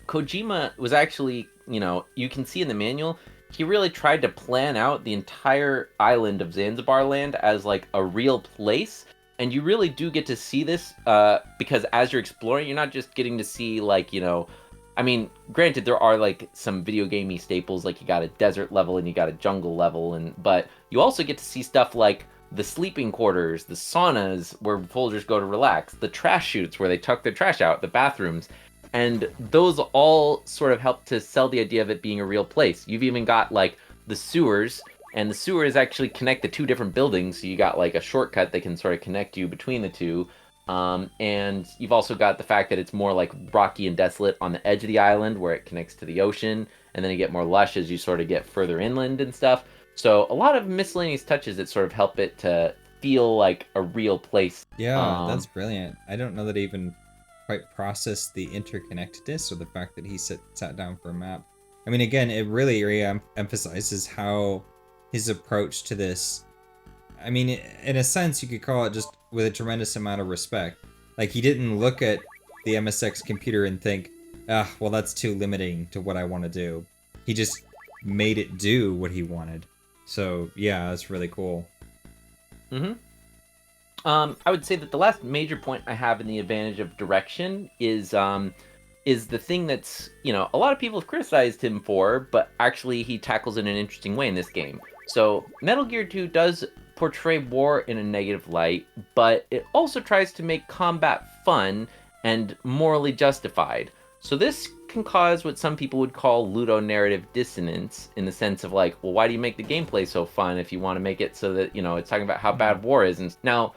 Kojima was actually, you can see in the manual, he really tried to plan out the entire island of Zanzibar land as like a real place. And you really do get to see this because as you're exploring, you're not just getting to see like, I mean, granted, there are like some video gamey staples, like you got a desert level and you got a jungle level, but you also get to see stuff like the sleeping quarters, the saunas where soldiers go to relax, the trash chutes where they tuck their trash out, the bathrooms. And those all sort of help to sell the idea of it being a real place. You've even got like the sewers, and the sewers actually connect the two different buildings. So you got like a shortcut that can sort of connect you between the two. And you've also got the fact that it's more like rocky and desolate on the edge of the island where it connects to the ocean. And then you get more lush as you sort of get further inland and stuff. So a lot of miscellaneous touches that sort of help it to feel like a real place. Yeah, that's brilliant. I don't know that even quite process the interconnectedness or the fact that he sat down for a map. I mean, again, it really emphasizes how his approach to this, I mean, in a sense, you could call it just with a tremendous amount of respect. Like, he didn't look at the MSX computer and think, well, that's too limiting to what I want to do. He just made it do what he wanted. So yeah, that's really cool. Mm-hmm. I would say that the last major point I have in the advantage of direction is the thing that's, a lot of people have criticized him for, but actually he tackles it in an interesting way in this game. So Metal Gear 2 does portray war in a negative light, but it also tries to make combat fun and morally justified. So this can cause what some people would call ludonarrative dissonance, in the sense of like, well, why do you make the gameplay so fun if you want to make it so that, it's talking about how bad war is? And now,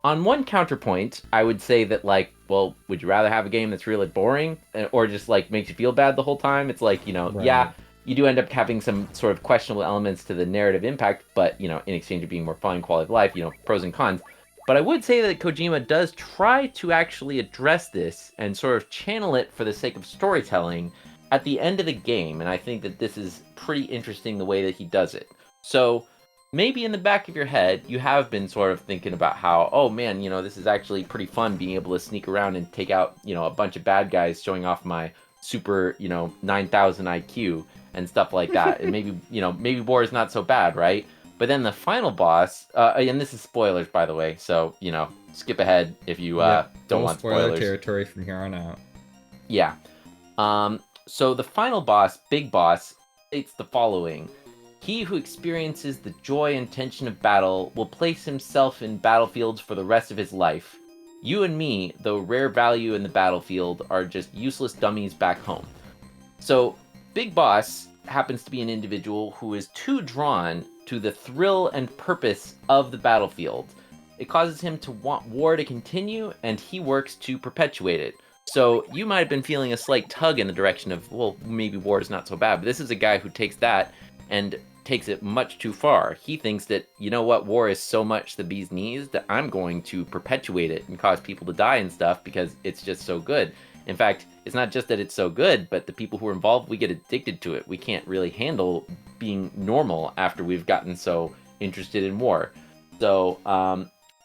on one counterpoint, I would say that, like, well, would you rather have a game that's really boring or just, like, makes you feel bad the whole time? It's like, Right. Yeah, you do end up having some sort of questionable elements to the narrative impact, but, in exchange of being more fun and quality of life, pros and cons. But I would say that Kojima does try to actually address this and sort of channel it for the sake of storytelling at the end of the game, and I think that this is pretty interesting the way that he does it. So maybe in the back of your head, you have been sort of thinking about how, oh man, this is actually pretty fun being able to sneak around and take out, a bunch of bad guys showing off my super, 9,000 IQ and stuff like that. And maybe war is not so bad, right? But then the final boss, and this is spoilers, by the way, so, skip ahead if you don't want spoilers. Territory from here on out. Yeah. So the final boss, Big Boss, states the following. He who experiences the joy and tension of battle will place himself in battlefields for the rest of his life. You and me, though rare value in the battlefield, are just useless dummies back home. So, Big Boss happens to be an individual who is too drawn to the thrill and purpose of the battlefield. It causes him to want war to continue, and he works to perpetuate it. So, you might have been feeling a slight tug in the direction of, well, maybe war is not so bad, but this is a guy who takes that and takes it much too far. He thinks that, war is so much the bee's knees that I'm going to perpetuate it and cause people to die and stuff because it's just so good. In fact, it's not just that it's so good, but the people who are involved, we get addicted to it. We can't really handle being normal after we've gotten so interested in war. So,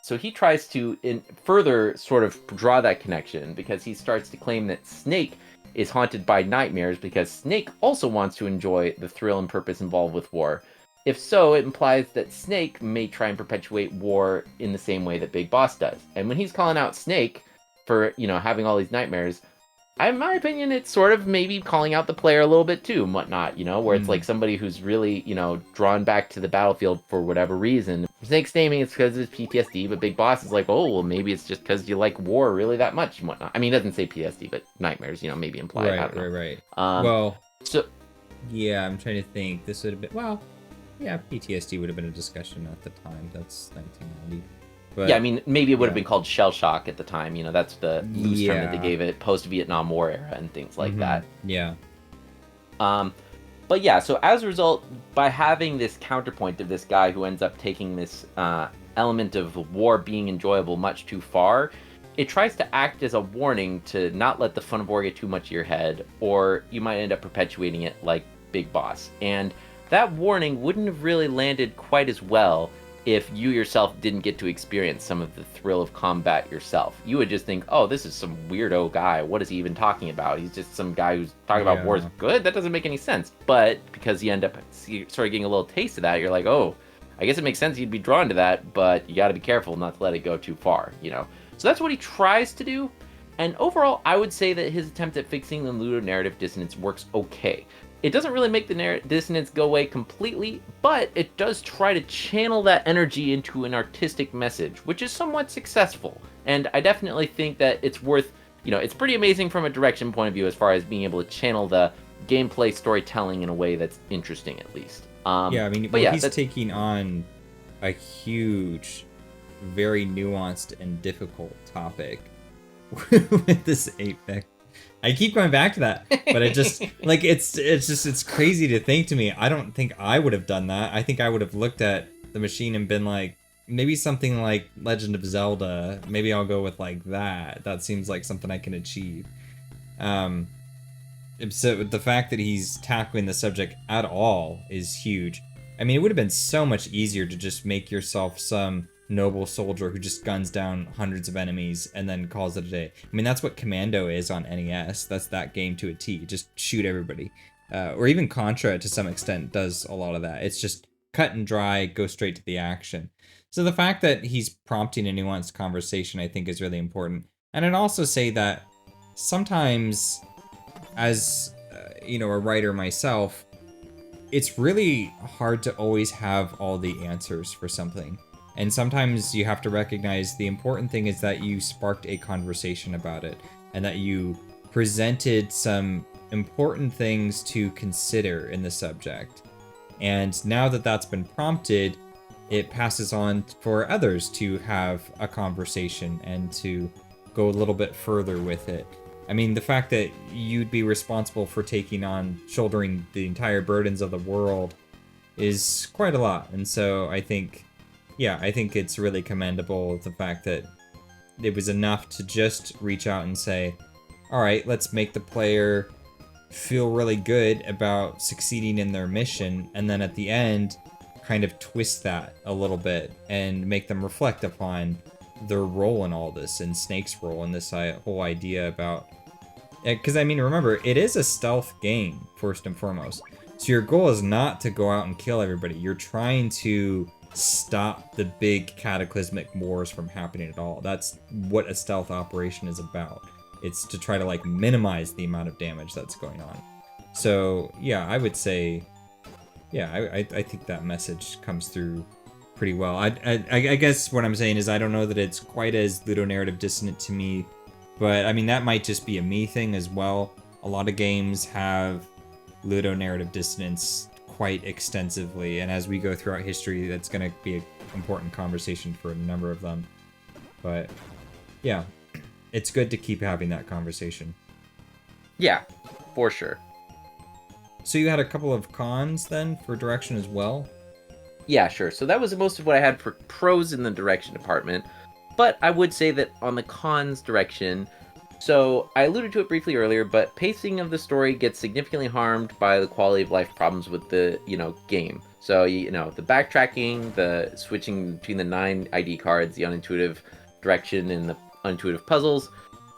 so he tries to further sort of draw that connection because he starts to claim that Snake is haunted by nightmares because Snake also wants to enjoy the thrill and purpose involved with war. If so, it implies that Snake may try and perpetuate war in the same way that Big Boss does. And when he's calling out Snake for, having all these nightmares, in my opinion, it's sort of maybe calling out the player a little bit too and whatnot, where it's like somebody who's really, drawn back to the battlefield for whatever reason. Snake's naming it's because of his PTSD, but Big Boss is like, oh, well, maybe it's just because you like war really that much and whatnot. I mean, it doesn't say PTSD, but nightmares, maybe implied. I don't know. Right. So, yeah, I'm trying to think. This would have been, PTSD would have been a discussion at the time. That's 1990. But, yeah, I mean, maybe it would have been called shell shock at the time. That's the loose term that they gave it, post-Vietnam War era and things like that. Yeah. But yeah, so as a result, by having this counterpoint of this guy who ends up taking this element of war being enjoyable much too far, it tries to act as a warning to not let the fun of war get too much to your head, or you might end up perpetuating it like Big Boss. And that warning wouldn't have really landed quite as well if you yourself didn't get to experience some of the thrill of combat yourself. You would just think, oh, this is some weirdo guy. What is he even talking about? He's just some guy who's talking about war is good? That doesn't make any sense. But because you end up sort of getting a little taste of that, you're like, oh, I guess it makes sense you'd be drawn to that, but you got to be careful not to let it go too far, So that's what he tries to do. And overall, I would say that his attempt at fixing the ludonarrative dissonance works okay. It doesn't really make the dissonance go away completely, but it does try to channel that energy into an artistic message, which is somewhat successful. And I definitely think that it's worth, it's pretty amazing from a direction point of view as far as being able to channel the gameplay storytelling in a way that's interesting, at least. He's taking on a huge, very nuanced and difficult topic with this 8-bit. I keep going back to that, but it just it's crazy to think to me. I don't think I would have done that. I think I would have looked at the machine and been like, maybe something like Legend of Zelda. Maybe I'll go with like that. That seems like something I can achieve. So the fact that he's tackling the subject at all is huge. I mean, it would have been so much easier to just make yourself some noble soldier who just guns down hundreds of enemies and then calls it a day. I mean, that's what Commando is on NES. That's that game to a T. Just shoot everybody. or even Contra to some extent does a lot of that. It's just cut and dry, go straight to the action. So the fact that he's prompting a nuanced conversation, I think, is really important. And I'd also say that sometimes, as a writer myself, it's really hard to always have all the answers for something. And sometimes you have to recognize the important thing is that you sparked a conversation about it and that you presented some important things to consider in the subject. And now that that's been prompted, it passes on for others to have a conversation and to go a little bit further with it. I mean, the fact that you'd be responsible for shouldering the entire burdens of the world is quite a lot. And so I think it's really commendable, the fact that it was enough to just reach out and say, all right, let's make the player feel really good about succeeding in their mission. And then at the end, kind of twist that a little bit and make them reflect upon their role in all this and Snake's role in this whole idea about... Because, I mean, remember, it is a stealth game, first and foremost. So your goal is not to go out and kill everybody. You're trying to stop the big cataclysmic wars from happening at all. That's what a stealth operation is about. It's to try to, like, minimize the amount of damage that's going on. So, yeah, I would say... Yeah, I think that message comes through pretty well. I guess what I'm saying is I don't know that it's quite as ludonarrative dissonant to me, but I mean, that might just be a me thing as well. A lot of games have ludonarrative dissonance quite extensively, and as we go throughout history, that's going to be an important conversation for a number of them. But yeah, it's good to keep having that conversation. Yeah, for sure. So you had a couple of cons then for direction as well? Yeah, sure. So that was most of what I had for pros in the direction department. But I would say that on the cons direction, so I alluded to it briefly earlier, but pacing of the story gets significantly harmed by the quality of life problems with the, game. So, the backtracking, the switching between the 9 ID cards, the unintuitive direction, and the unintuitive puzzles,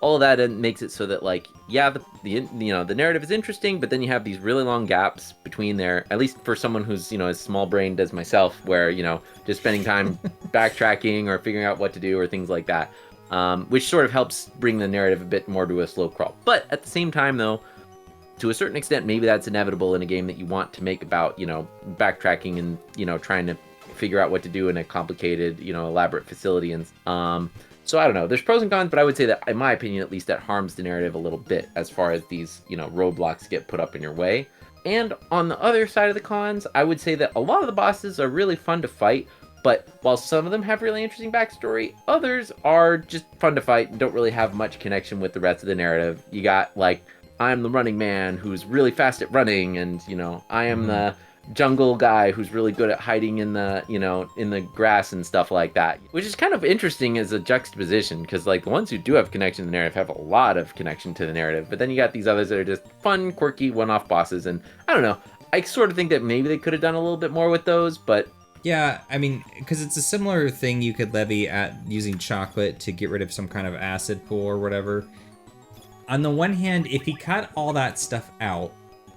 all of that makes it so that, like, yeah, the narrative is interesting, but then you have these really long gaps between there, at least for someone who's, as small-brained as myself, where, just spending time backtracking or figuring out what to do or things like that, which sort of helps bring the narrative a bit more to a slow crawl. But at the same time, though, to a certain extent, maybe that's inevitable in a game that you want to make about, backtracking and, trying to figure out what to do in a complicated, elaborate facility. And so I don't know. There's pros and cons, but I would say that, in my opinion, at least, that harms the narrative a little bit as far as these, roadblocks get put up in your way. And on the other side of the cons, I would say that a lot of the bosses are really fun to fight, but while some of them have really interesting backstory, others are just fun to fight and don't really have much connection with the rest of the narrative. You got, like, I'm the running man who's really fast at running, and, I am the jungle guy who's really good at hiding in the, in the grass and stuff like that, which is kind of interesting as a juxtaposition, because, like, the ones who do have connection to the narrative have a lot of connection to the narrative, but then you got these others that are just fun, quirky, one-off bosses, and I don't know, I sort of think that maybe they could have done a little bit more with those, but... Yeah, I mean, because it's a similar thing you could levy at using chocolate to get rid of some kind of acid pool or whatever. On the one hand, if he cut all that stuff out,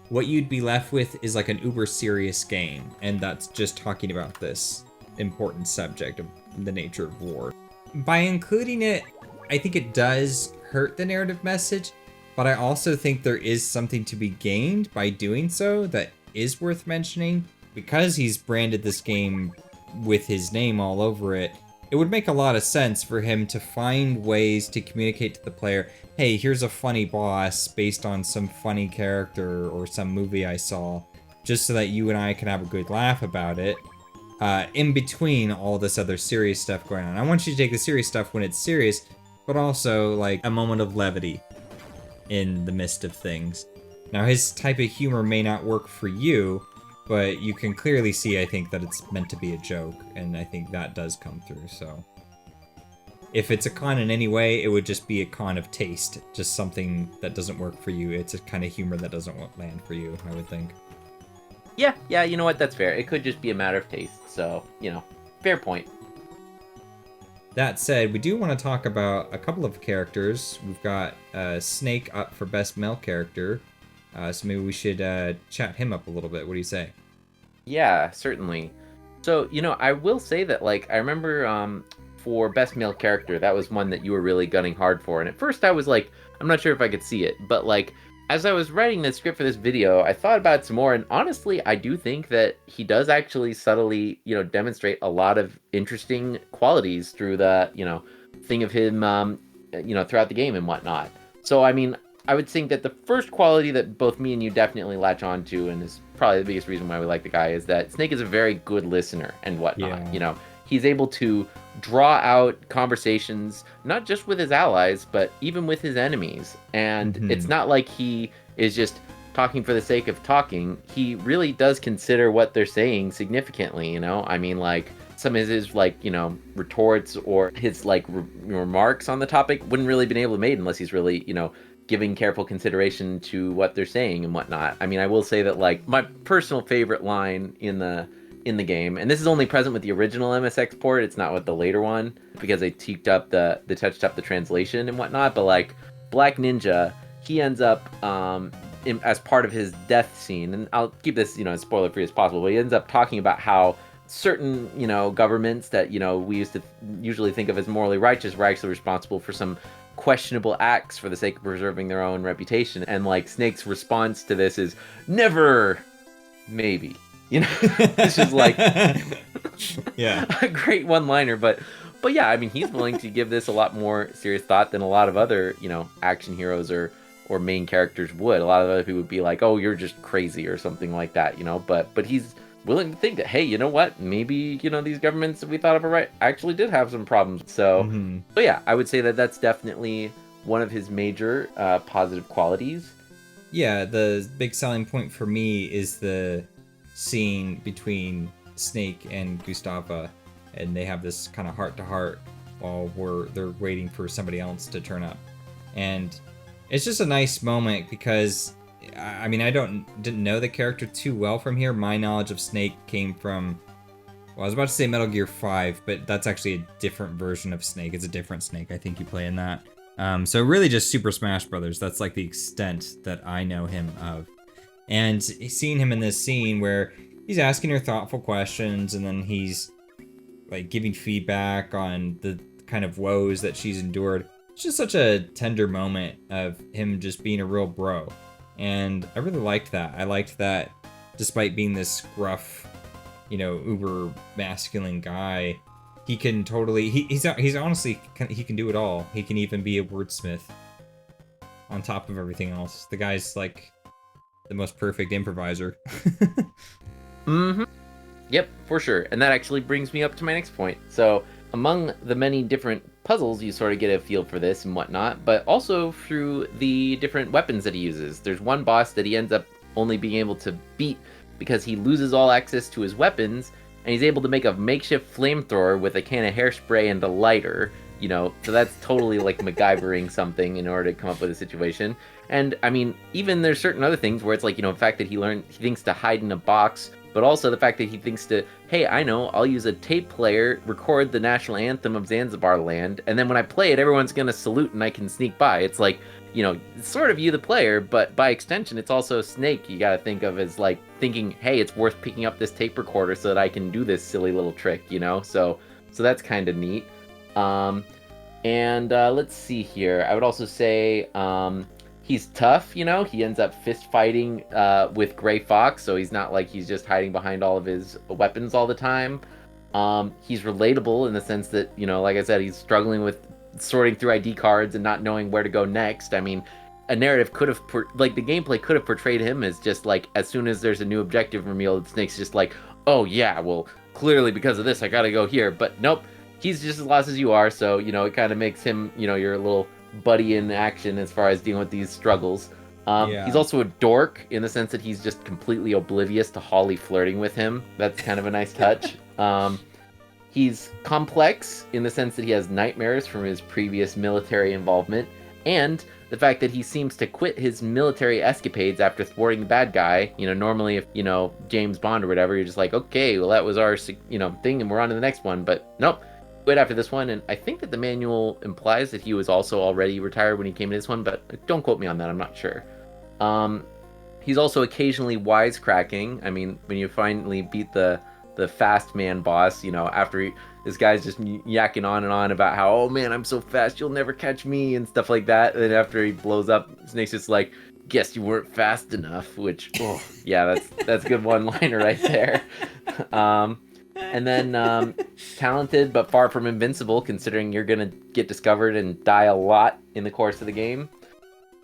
what you'd be left with is like an uber serious game, and that's just talking about this important subject of the nature of war. By including it, I think it does hurt the narrative message, but I also think there is something to be gained by doing so that is worth mentioning. Because he's branded this game with his name all over it, it would make a lot of sense for him to find ways to communicate to the player, hey, here's a funny boss based on some funny character or some movie I saw, just so that you and I can have a good laugh about it, in between all this other serious stuff going on. I want you to take the serious stuff when it's serious, but also, like, a moment of levity in the midst of things. Now, his type of humor may not work for you, but you can clearly see, I think, that it's meant to be a joke, and I think that does come through, so... If it's a con in any way, it would just be a con of taste, just something that doesn't work for you. It's a kind of humor that doesn't land for you, I would think. Yeah, you know what, that's fair. It could just be a matter of taste, so, fair point. That said, we do want to talk about a couple of characters. We've got Snake up for Best Male Character, So maybe we should chat him up a little bit. What do you say? Yeah, certainly. So, I will say that, like, I remember for Best Male Character, that was one that you were really gunning hard for. And at first I was like, I'm not sure if I could see it. But, like, as I was writing the script for this video, I thought about it some more. And honestly, I do think that he does actually subtly, demonstrate a lot of interesting qualities through the, thing of him, throughout the game and whatnot. So, I mean, I would think that the first quality that both me and you definitely latch on to, and is probably the biggest reason why we like the guy, is that Snake is a very good listener and whatnot. Yeah. He's able to draw out conversations, not just with his allies, but even with his enemies. And it's not like he is just talking for the sake of talking. He really does consider what they're saying significantly, I mean, like, some of his, like, retorts or his, like, remarks on the topic wouldn't really been able to be made unless he's really, giving careful consideration to what they're saying and whatnot. I mean, I will say that, like, my personal favorite line in the game, and this is only present with the original MSX port, it's not with the later one, because they touched up the translation and whatnot, but, like, Black Ninja, he ends up, as part of his death scene, and I'll keep this, as spoiler-free as possible, but he ends up talking about how certain, governments that, we used to usually think of as morally righteous were actually responsible for some questionable acts for the sake of preserving their own reputation. And, like, Snake's response to this is never, maybe. This is like yeah, a great one-liner, but yeah, I mean, he's willing to give this a lot more serious thought than a lot of other, action heroes or main characters would. A lot of other people would be like, oh, you're just crazy or something like that, but he's willing to think that, hey, you know what, maybe, these governments that we thought of right actually did have some problems. So yeah, I would say that that's definitely one of his major positive qualities. Yeah, the big selling point for me is the scene between Snake and Gustava, and they have this kind of heart-to-heart while they're waiting for somebody else to turn up. And it's just a nice moment because, I mean, I didn't know the character too well from here. My knowledge of Snake came from, well, I was about to say Metal Gear 5, but that's actually a different version of Snake. It's a different Snake. I think you play in that. So really just Super Smash Brothers. That's like the extent that I know him of. And seeing him in this scene where he's asking her thoughtful questions and then he's like giving feedback on the kind of woes that she's endured. It's just such a tender moment of him just being a real bro. And I really liked that. I liked that despite being this gruff, uber masculine guy, he can totally, he's honestly, he can do it all. He can even be a wordsmith on top of everything else. The guy's like the most perfect improviser. Yep, for sure. And that actually brings me up to my next point. So among the many different puzzles, you sort of get a feel for this and whatnot, but also through the different weapons that he uses. There's one boss that he ends up only being able to beat because he loses all access to his weapons, and he's able to make a makeshift flamethrower with a can of hairspray and a lighter, so that's totally like MacGyvering something in order to come up with a situation. And I mean, even there's certain other things where it's like, the fact that he thinks to hide in a box, but also the fact that he thinks to, hey, I know, I'll use a tape player, record the national anthem of Zanzibar land, and then when I play it, everyone's gonna salute and I can sneak by. It's like, it's sort of you, the player, but by extension, it's also Snake you gotta think of as, like, thinking, hey, it's worth picking up this tape recorder so that I can do this silly little trick, So that's kind of neat. And let's see here. I would also say, he's tough, he ends up fist fighting with Gray Fox, so he's not like he's just hiding behind all of his weapons all the time. He's relatable in the sense that, like I said, he's struggling with sorting through ID cards and not knowing where to go next. I mean, a narrative could have, the gameplay could have portrayed him as just like, as soon as there's a new objective revealed, Snake's just like, oh yeah, well, clearly because of this, I gotta go here. But nope, he's just as lost as you are, so, it kind of makes him, your little buddy in action as far as dealing with these struggles. He's also a dork in the sense that he's just completely oblivious to Holly flirting with him. That's kind of a nice touch. He's complex in the sense that he has nightmares from his previous military involvement, and the fact that he seems to quit his military escapades after thwarting the bad guy. Normally if, James Bond or whatever, you're just like, okay, well, that was our, thing, and we're on to the next one. But nope, quit after this one, and I think that the manual implies that he was also already retired when he came to this one, but don't quote me on that, I'm not sure. He's also occasionally wisecracking. I mean, when you finally beat the fast man boss, after this guy's just yakking on and on about how, oh man, I'm so fast, you'll never catch me and stuff like that. And then after he blows up, Snake's just like, guess you weren't fast enough, which, oh, yeah, that's a good one-liner right there. And then talented but far from invincible, considering you're gonna get discovered and die a lot in the course of the game.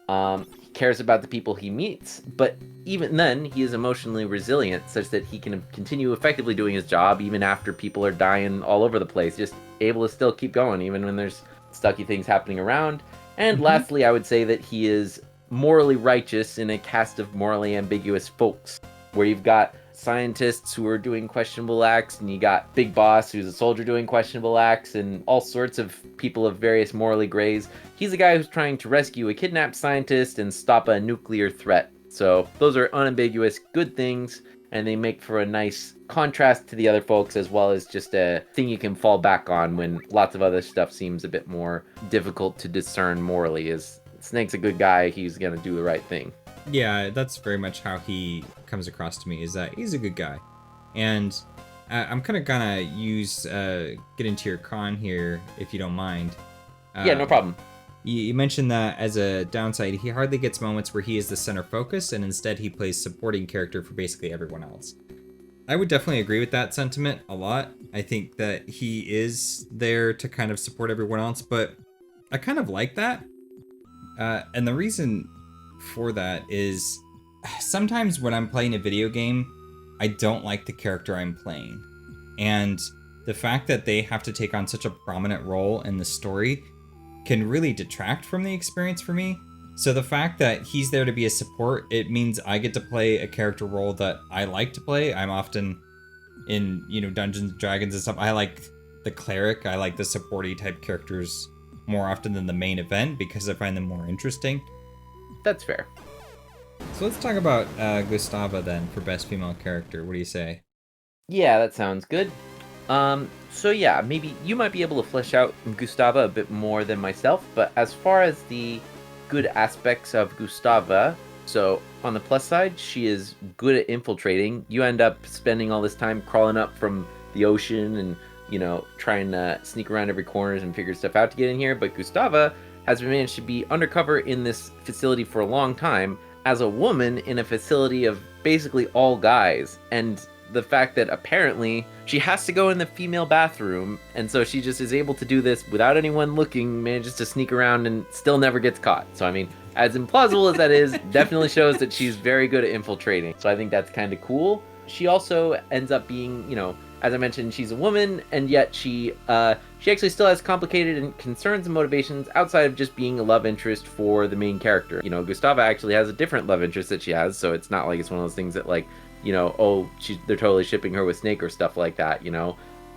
He cares about the people he meets, but even then, he is emotionally resilient, such that he can continue effectively doing his job even after people are dying all over the place, just able to still keep going even when there's stucky things happening around. And lastly, I would say that he is morally righteous in a cast of morally ambiguous folks, where you've got scientists who are doing questionable acts, and you got Big Boss, who's a soldier doing questionable acts, and all sorts of people of various morally grays. He's a guy who's trying to rescue a kidnapped scientist and stop a nuclear threat. So those are unambiguous good things, and they make for a nice contrast to the other folks, as well as just a thing you can fall back on when lots of other stuff seems a bit more difficult to discern morally. Is Snake's a good guy, he's gonna do the right thing. Yeah, that's very much how he comes across to me, is that he's a good guy. And I'm kind of gonna get into your con here, if you don't mind. Yeah, no problem. You mentioned that as a downside, he hardly gets moments where he is the center focus, and instead he plays supporting character for basically everyone else. I would definitely agree with that sentiment a lot. I think that he is there to kind of support everyone else, but I kind of like that. And the reason for that is sometimes when I'm playing a video game, I don't like the character I'm playing. And the fact that they have to take on such a prominent role in the story can really detract from the experience for me. So the fact that he's there to be a support, it means I get to play a character role that I like to play. I'm often in, Dungeons & Dragons and stuff. I like the cleric, I like the supporty type characters more often than the main event because I find them more interesting. That's fair. So let's talk about Gustava then for best female character. What do you say? Yeah, that sounds good. So yeah, maybe you might be able to flesh out Gustava a bit more than myself, but as far as the good aspects of Gustava, so on the plus side, she is good at infiltrating. You end up spending all this time crawling up from the ocean and, trying to sneak around every corners and figure stuff out to get in here, but Gustava has managed to be undercover in this facility for a long time as a woman in a facility of basically all guys. And the fact that apparently she has to go in the female bathroom, and so she just is able to do this without anyone looking, manages to sneak around and still never gets caught. So I mean, as implausible as that is, definitely shows that she's very good at infiltrating. So I think that's kind of cool. She also ends up being, as I mentioned, she's a woman, and yet she actually still has complicated and concerns and motivations outside of just being a love interest for the main character. Gustava actually has a different love interest that she has, so it's not like it's one of those things that like, they're totally shipping her with Snake or stuff like that,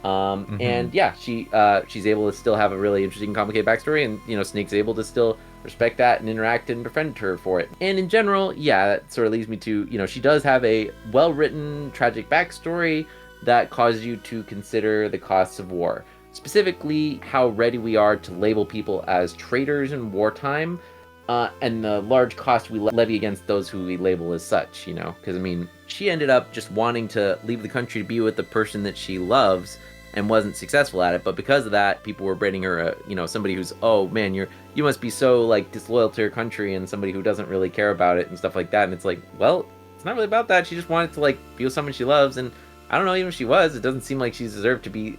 And yeah, she's able to still have a really interesting, complicated backstory, and Snake's able to still respect that and interact and befriend her for it. And in general, yeah, that sort of leads me to, she does have a well-written, tragic backstory that causes you to consider the costs of war. Specifically, how ready we are to label people as traitors in wartime, and the large cost we levy against those who we label as such, Because, I mean, she ended up just wanting to leave the country to be with the person that she loves and wasn't successful at it. But because of that, people were branding her, somebody who's, oh man, you must be so, like, disloyal to your country, and somebody who doesn't really care about it and stuff like that. And it's like, well, it's not really about that. She just wanted to, like, be with someone she loves, and I don't know, even if she was, it doesn't seem like she deserved to be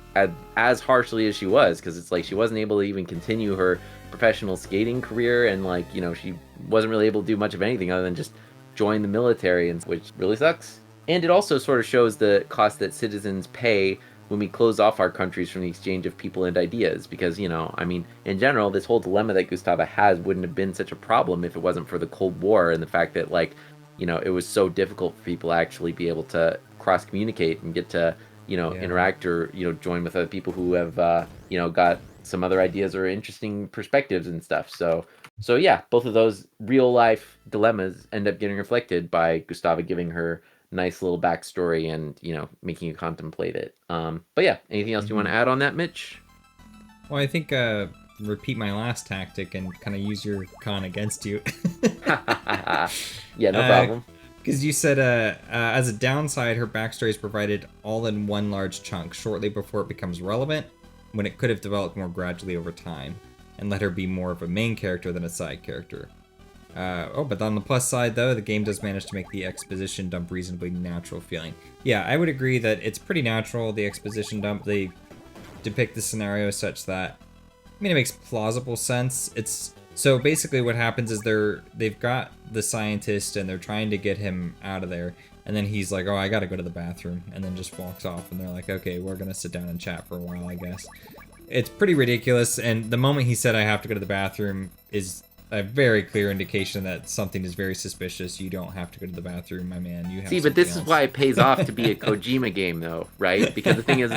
as harshly as she was, because it's like she wasn't able to even continue her professional skating career, and like, she wasn't really able to do much of anything other than just join the military, and which really sucks. And it also sort of shows the cost that citizens pay when we close off our countries from the exchange of people and ideas, because, I mean, in general, this whole dilemma that Gustava has wouldn't have been such a problem if it wasn't for the Cold War and the fact that, like, it was so difficult for people to actually be able to cross-communicate and get to, interact or, join with other people who have, got some other ideas or interesting perspectives and stuff. So yeah, both of those real-life dilemmas end up getting reflected by Gustava giving her nice little backstory and, making you contemplate it. But yeah, anything else you want to add on that, Mitch? Well, I think repeat my last tactic and kind of use your con against you. Yeah, no problem. Because you said, as a downside, her backstory is provided all in one large chunk shortly before it becomes relevant, when it could have developed more gradually over time, and let her be more of a main character than a side character. But on the plus side, though, the game does manage to make the exposition dump reasonably natural feeling. Yeah, I would agree that it's pretty natural, the exposition dump. They depict the scenario such that, I mean, it makes plausible sense. So basically what happens is they've got the scientist and they're trying to get him out of there, and then he's like, oh, I gotta go to the bathroom, and then just walks off, and they're like, okay, we're gonna sit down and chat for a while, I guess. It's pretty ridiculous, and the moment he said I have to go to the bathroom is a very clear indication that something is very suspicious. You don't have to go to the bathroom, my man. You have See, but this else. is why it pays off to be a Kojima game, though, right? Because the thing is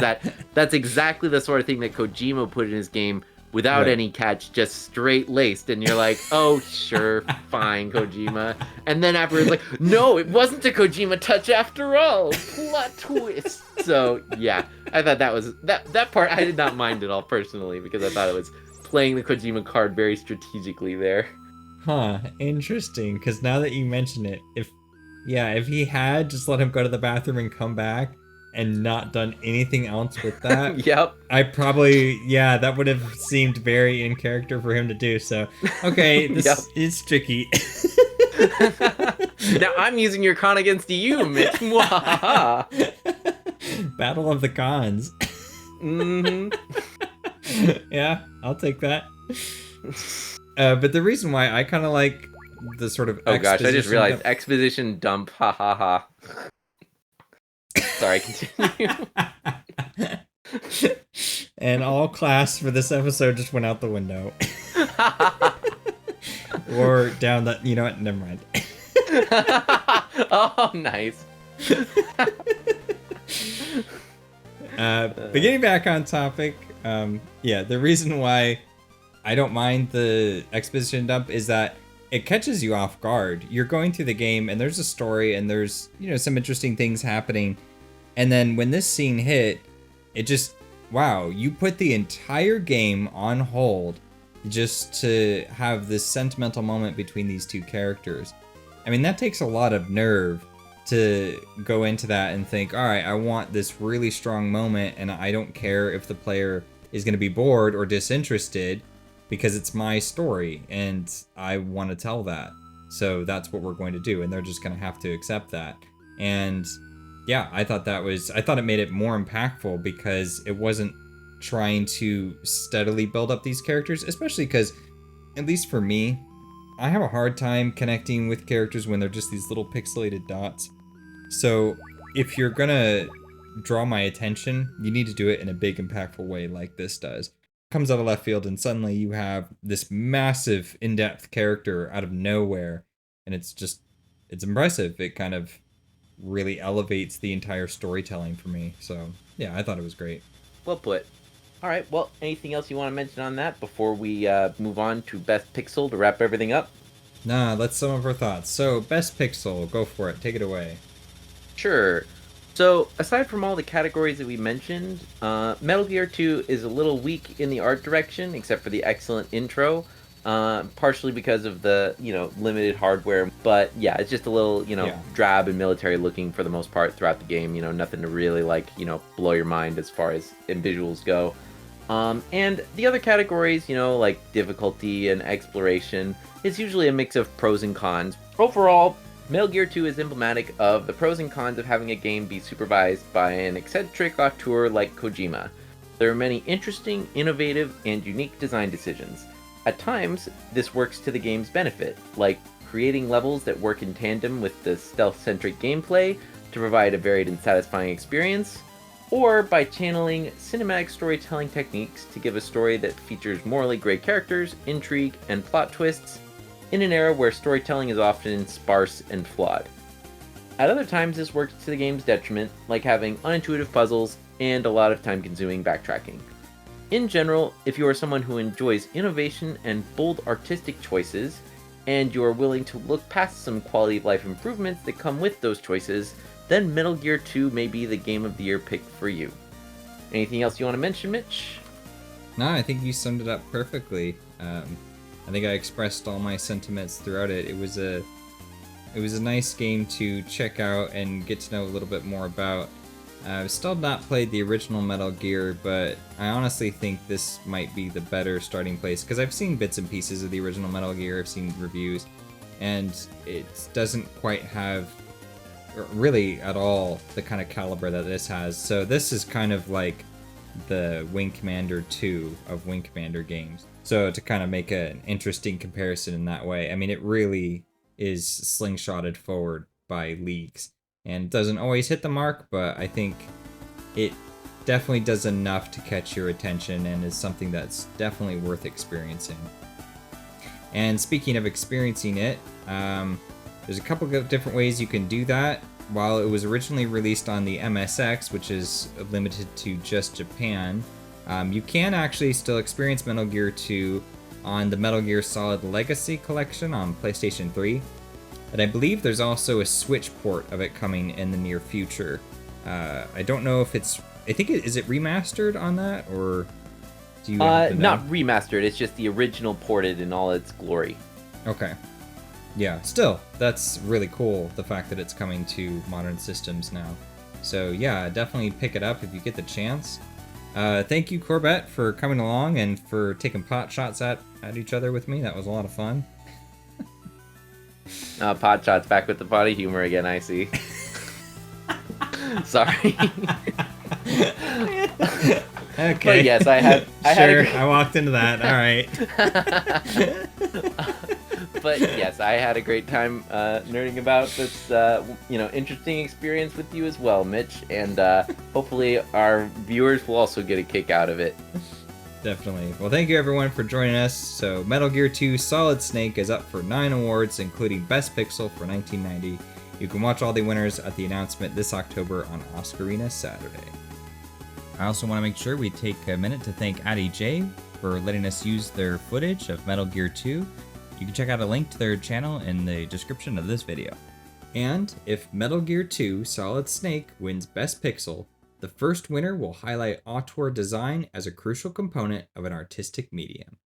that's exactly the sort of thing that Kojima put in his game without right. any catch, just straight laced, and you're like, oh, sure, fine, Kojima. And then afterwards, like, no, it wasn't a Kojima touch after all. Plot twist. So yeah, I thought that was that part I did not mind at all personally, because I thought it was playing the Kojima card very strategically there. Huh, interesting, because now that you mention it, if he had just let him go to the bathroom and come back and not done anything else with that, Yep. I probably, that would have seemed very in character for him to do, so, okay, this is tricky. Now I'm using your con against you, Mitch. Battle of the cons. Mm-hmm. Yeah, I'll take that. But the reason why I kind of like the sort of I just realized exposition dump. Ha ha ha. Sorry, continue. And all class for this episode just went out the window. Or down the, you know what? Never mind. Oh, nice. But getting back on topic, the reason why I don't mind the exposition dump is that it catches you off guard. You're going through the game and there's a story and there's, some interesting things happening. And then when this scene hit, it just, wow, you put the entire game on hold just to have this sentimental moment between these two characters. I mean, that takes a lot of nerve to go into that and think, all right, I want this really strong moment and I don't care if the player is going to be bored or disinterested because it's my story and I want to tell that. So that's what we're going to do, and they're just going to have to accept that. And yeah, I thought it made it more impactful because it wasn't trying to steadily build up these characters, especially because, at least for me, I have a hard time connecting with characters when they're just these little pixelated dots. So if you're gonna draw my attention, you need to do it in a big, impactful way like this does. Comes out of left field and suddenly you have this massive, in-depth character out of nowhere, and it's impressive. It kind of really elevates the entire storytelling for me. So yeah, I thought it was great. Well put. All right, well, anything else you want to mention on that before we move on to Best Pixel to wrap everything up? Nah, let's sum up our thoughts. So, Best Pixel, go for it. Take it away. Sure. So, aside from all the categories that we mentioned, Metal Gear 2 is a little weak in the art direction, except for the excellent intro, partially because of the, limited hardware. But yeah, it's just a little, drab and military looking for the most part throughout the game. Nothing to really, blow your mind as far as in visuals go. And the other categories, like difficulty and exploration, is usually a mix of pros and cons. Overall, Metal Gear 2 is emblematic of the pros and cons of having a game be supervised by an eccentric auteur like Kojima. There are many interesting, innovative, and unique design decisions. At times, this works to the game's benefit, like creating levels that work in tandem with the stealth-centric gameplay to provide a varied and satisfying experience, or by channeling cinematic storytelling techniques to give a story that features morally gray characters, intrigue, and plot twists, in an era where storytelling is often sparse and flawed. At other times, this works to the game's detriment, like having unintuitive puzzles and a lot of time-consuming backtracking. In general, if you are someone who enjoys innovation and bold artistic choices, and you are willing to look past some quality of life improvements that come with those choices, then Metal Gear 2 may be the Game of the Year pick for you. Anything else you want to mention, Mitch? No, I think you summed it up perfectly. I think I expressed all my sentiments throughout it. It was a It was a nice game to check out and get to know a little bit more about. I've still not played the original Metal Gear, but I honestly think this might be the better starting place, because I've seen bits and pieces of the original Metal Gear, I've seen reviews, and it doesn't quite have, really at all, the kind of caliber that this has. So this is kind of like the Wing Commander 2 of Wing Commander games. So to kind of make an interesting comparison in that way, I mean, it really is slingshotted forward by leagues. And doesn't always hit the mark, but I think it definitely does enough to catch your attention and is something that's definitely worth experiencing. And speaking of experiencing it, there's a couple of different ways you can do that. While it was originally released on the MSX, which is limited to just Japan, you can actually still experience Metal Gear 2 on the Metal Gear Solid Legacy Collection on PlayStation 3. And I believe there's also a Switch port of it coming in the near future. I don't know if it's... I think is it remastered on that, or do you happen to know? Not remastered, it's just the original ported in all its glory. Okay. Yeah, still, that's really cool, the fact that it's coming to modern systems now. So yeah, definitely pick it up if you get the chance. Thank you, Corbett, for coming along and for taking pot shots at each other with me. That was a lot of fun. Pot shots, back with the potty humor again, I see. Sorry. Okay. But yes, I walked into that. All right. But yes, I had a great time nerding about this, interesting experience with you as well, Mitch. And hopefully our viewers will also get a kick out of it. Definitely. Well, thank you everyone for joining us. So Metal Gear 2 Solid Snake is up for 9 awards, including Best Pixel for 1990. You can watch all the winners at the announcement this October on Oscarina Saturday. I also want to make sure we take a minute to thank Addy J for letting us use their footage of Metal Gear 2. You can check out a link to their channel in the description of this video. And if Metal Gear 2 Solid Snake wins Best Pixel, the first winner will highlight auteur design as a crucial component of an artistic medium.